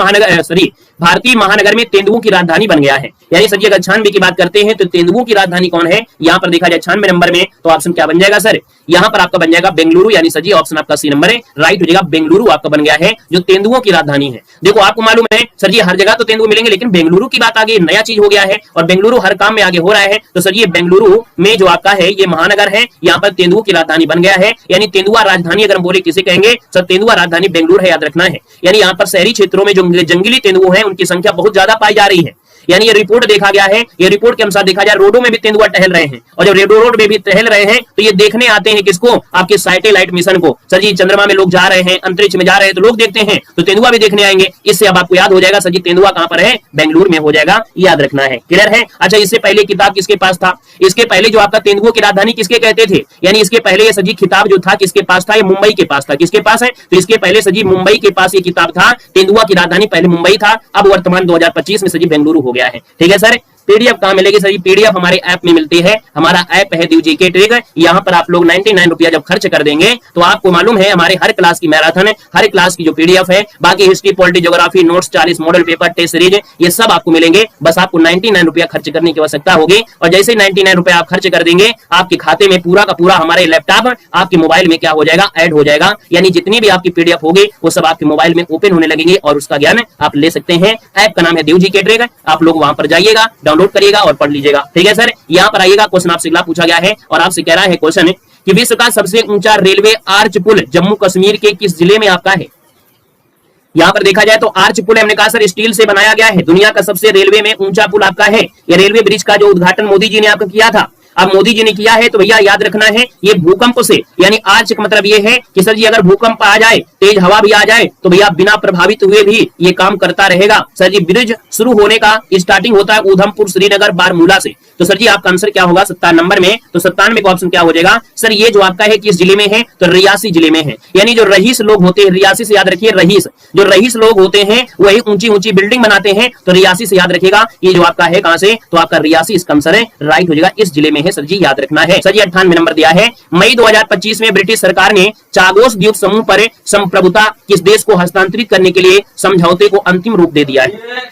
महानगर में तेंदुओं की राजधानी बन गया है। यानी सर जी अगर 96 की बात करते हैं तो तेंदुओं की राजधानी कौन है, यहाँ पर देखा जाए 96 नंबर में, तो ऑप्शन क्या बन जाएगा सर, यहाँ पर आपका बन जाएगा बेंगलुरु, यानी सर जी ऑप्शन आपका सी नंबर है राइट हो जाएगा। बेंगलुरु आपका बन गया है जो तेंदुओं की राजधानी है। देखो आपको मालूम है सर जी हर जगह तो तेंदुए मिलेंगे, लेकिन बेंगलुरु की बात आगे नया चीज हो गया है और बेंगलुरु हर काम में आगे हो रहा है। तो सर ये बेंगलुरु में जो आपका है ये महानगर है, यहाँ पर तेंदुओं की राजधानी बन गया है। यानी तेंदुआ राजधानी अगर हम बोले किसे कहेंगे सर, तेंदुआ राजधानी बेंगलुरु है, याद रखना है। यानी यहाँ पर शहरी क्षेत्रों में जो जंगली तेंदुए हैं उनकी संख्या बहुत ज्यादा पाई जा रही है। यानी ये रिपोर्ट देखा गया है, ये रिपोर्ट के अनुसार देखा जाए रोडों में भी तेंदुआ टहल रहे हैं, और जब रेडो रोड में भी टहल रहे हैं तो ये देखने आते हैं किसको, आपके सैटेलाइट मिशन को। सर जी चंद्रमा में लोग जा रहे हैं, अंतरिक्ष में जा रहे हैं तो लोग देखते हैं, तो तेंदुआ भी देखने आएंगे। इससे अब आपको याद हो जाएगा सर जी तेंदुआ कहां पर है, बेंगलुरु में हो जाएगा, याद रखना है। क्लियर है। अच्छा इससे पहले किताब किसके पास था, इसके पहले जो आपका तेंदुओं की राजधानी किसके कहते थे, यानी इसके पहले ये सर जी खिताब जो था किसके पास था, ये मुंबई के पास था। किसके पास है, तो इसके पहले सर जी मुंबई के पास ये किताब था, तेंदुआ की राजधानी पहले मुंबई था, अब वर्तमान 2025 में सर जी बेंगलुरु हो गया है। ठीक है सर। पीडीएफ कहां मिलेगी सर, पीडीएफ हमारे ऐप में मिलती है। हमारा ऐप है द्यू जीके ट्रिक, यहां पर आप लोग 99 रुपया जब खर्च कर देंगे तो आपको मालूम है हमारे हर क्लास की मैराथन है, हर क्लास की जो पीडीएफ है, बाकी history polity geography notes 40 model paper test series ये सब आपको मिलेंगे। बस आपको 99 रुपया खर्च करने की आवश्यकता होगी, और जैसे 99 रुपया आप खर्च कर देंगे आपके खाते में पूरा का पूरा हमारे लैपटॉप आपके मोबाइल में क्या हो जाएगा, ऐड हो जाएगा। यानी जितनी भी आपकी पीडीएफ होगी वो सब आपके मोबाइल में ओपन होने लगेंगे और उसका ज्ञान आप ले सकते हैं। ऐप का नाम है द्यू जीके ट्रिक, आप लोग वहां पर जाइएगा, डाउनलोड करिएगा और पढ़ लीजिएगा। ठीक है सर। यहाँ पर आइएगा, क्वेश्चन आपसे अगला पूछा गया है और आपसे कह रहा है क्वेश्चन कि विश्व का सबसे ऊंचा रेलवे आर्च पुल जम्मू कश्मीर के किस जिले में आपका है। यहाँ पर देखा जाए तो आर्च पुल हमने कहा सर स्टील से बनाया गया है, दुनिया का सबसे रेलवे में ऊंचा पुल आपका है। ये रेलवे ब्रिज का जो उद्घाटन मोदी जी ने आपको किया था, अब मोदी जी ने किया है तो भैया याद रखना है ये भूकंप से, यानी आर्च का मतलब ये है कि सर जी अगर भूकंप आ जाए, तेज हवा भी आ जाए तो भैया बिना प्रभावित हुए भी ये काम करता रहेगा। सर जी ब्रिज शुरू होने का स्टार्टिंग होता है उधमपुर श्रीनगर बारमूला से, तो सर जी आपका आंसर क्या होगा 57 नंबर में, तो 97 का ऑप्शन क्या हो जाएगा सर, ये जो आपका है किस जिले में है, तो रियासी जिले में है। यानी जो रईस लोग होते हैं, रियासी से याद रखिए रईस, जो रईस लोग होते हैं वही ऊंची ऊंची बिल्डिंग बनाते हैं, तो रियासी से याद रखिएगा ये जो आपका है कहां से, तो आपका रियासी इसका आंसर है राइट हो जाएगा, इस जिले में है सर जी, याद रखना है। सर जी 98 नंबर दिया है, मई 2025 में ब्रिटिश सरकार ने चागोस द्वीप समूह पर संप्रभुता किस देश को हस्तांतरित करने के लिए समझौते को अंतिम रूप दे दिया है।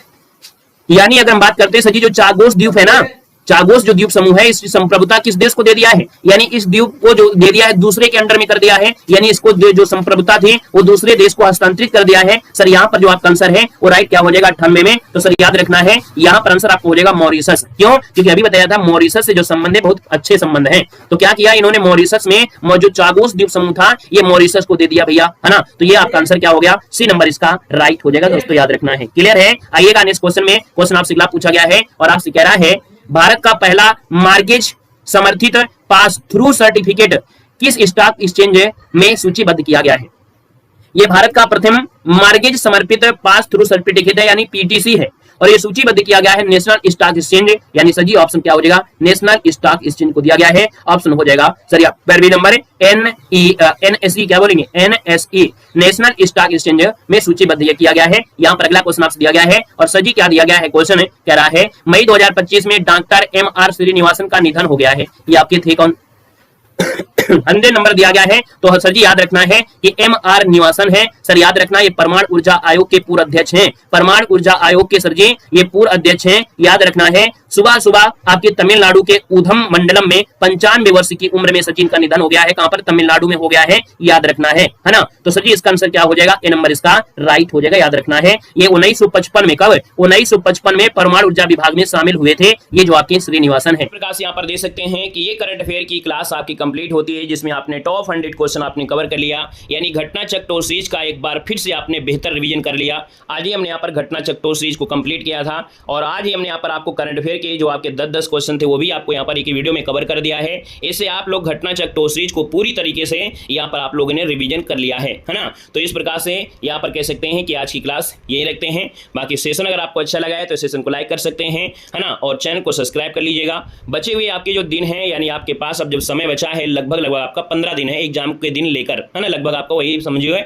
यानी अगर हम बात करते हैं सर जी जो चागोस द्वीप है ना, चागोस जो द्वीप समूह है, इसकी संप्रभुता किस देश को दे दिया है, यानी इस द्वीप को जो दे दिया है दूसरे के अंडर में कर दिया है, यानी इसको जो संप्रभुता थी वो दूसरे देश को हस्तांतरित कर दिया है। सर यहाँ पर जो आपका आंसर है वो राइट क्या हो जाएगा 98 में। तो सर याद रखना है यहाँ पर आंसर आपको हो जाएगा मॉरिशस। क्यों? क्योंकि अभी बताया था मॉरिशस से जो संबंध है बहुत अच्छे संबंध है। तो क्या किया इन्होंने, मॉरिशस में मौजूद चागोस द्वीप समूह था ये मॉरिशस को दे दिया भैया, है ना। तो ये आपका आंसर क्या हो गया, सी नंबर इसका राइट हो जाएगा। दोस्तों याद रखना है, क्लियर है। आइएगा नेक्स्ट क्वेश्चन में। क्वेश्चन आपसे अगला पूछा गया है और आपसे कह रहा है भारत का पहला मॉर्गेज समर्थित पास थ्रू सर्टिफिकेट किस स्टॉक एक्सचेंज में सूचीबद्ध किया गया है। ये भारत का प्रथम मॉर्गेज समर्पित पास थ्रू सर्टिफिकेट है, यानी पीटीसी है, और ये सूचीबद्ध किया गया है नेशनल स्टॉक एक्सचेंज, यानी सर जी ऑप्शन क्या हो जाएगा, नेशनल स्टॉक एक्सचेंज को दिया गया है। ऑप्शन हो जाएगा सर पैरवी नंबर एनएसई क्या बोलेंगे, एनएसई नेशनल स्टॉक एक्सचेंज में सूचीबद्ध किया गया है। यहाँ पर अगला क्वेश्चन आपसे दिया गया है और सर जी क्या दिया गया है, क्वेश्चन कह रहा है मई 2025 में डॉक्टर एमआर श्रीनिवासन का निधन हो गया है। ये आपके थे कौन 100 नंबर दिया गया है। तो सर जी याद रखना है कि एमआर निवासन है। सर याद रखना ये परमाणु ऊर्जा आयोग के पूर्व अध्यक्ष हैं, परमाणु ऊर्जा आयोग के सर जी ये पूर्व अध्यक्ष हैं। याद रखना है सुबह सुबह आपके तमिलनाडु के उधम मंडलम में 95 वर्ष की उम्र में सचिन का निधन हो गया है। कहां पर, तमिलनाडु में हो गया है, याद रखना है ना। तो सर जी इसका आंसर क्या हो जाएगा, ए नंबर इसका राइट हो जाएगा। याद रखना है ये 1955 में, कब 1955 में परमाणु ऊर्जा विभाग में शामिल हुए थे, ये जो आपके श्रीनिवासन है। प्रकार से यहाँ पर दे सकते हैं कि ये करंट अफेयर की क्लास आपकी कंप्लीट होती है, जिसमें आपने टॉप 100 क्वेश्चन आपने कवर कर लिया, यानी घटना चक्र टॉप सीरीज का एक बार फिर से आपने बेहतर रिवीजन कर लिया। आज ही हमने यहाँ पर घटना चक्र टॉप सीरीज को कंप्लीट किया था और आज ही हमने यहाँ पर आपको करंट अफेयर के जो आपके 10-10 क्वेश्चन थे वो भी आपको यहाँ पर एक वीडियो में कवर कर दिया है। इससे आप लोग घटना चक्र टॉप सीरीज को पूरी तरीके से यहाँ पर आप लोगों ने रिवीजन कर लिया है ना। तो इस प्रकार से यहाँ पर कह सकते हैं कि आज की क्लास यही रखते हैं। बाकी सेशन अगर आपको अच्छा लगा है तो सेशन को लाइक कर सकते हैं, है ना, और चैनल को सब्सक्राइब कर लीजिएगा। बचे हुए आपके जो दिन है, यानी आपके पास अब जब समय बचा है लगभग आपका 15 दिन है एग्जाम के दिन लेकर, है ना, लगभग आपको वही समझिए।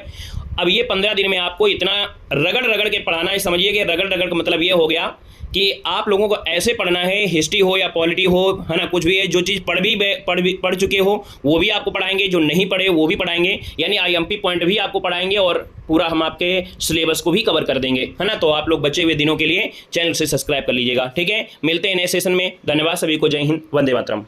अब ये 15 दिन में आपको इतना रगड़ रगड़ के पढ़ाना है, समझिए कि रगड़ रगड़ का मतलब ये हो गया कि आप लोगों को ऐसे पढ़ना है, हिस्ट्री हो या पॉलिटी हो, है ना, कुछ भी है, जो चीज़ पढ़ चुके हो वो भी आपको पढ़ाएंगे, जो नहीं पढ़े वो भी पढ़ाएंगे, यानी आईएमपी पॉइंट भी आपको पढ़ाएंगे और पूरा हम आपके सिलेबस को भी कवर कर देंगे, है ना। तो आप लोग बचे हुए दिनों के लिए चैनल से सब्सक्राइब कर लीजिएगा, ठीक है। मिलते हैं नए सेशन में। धन्यवाद सभी को, जय हिंद, वंदे मातरम।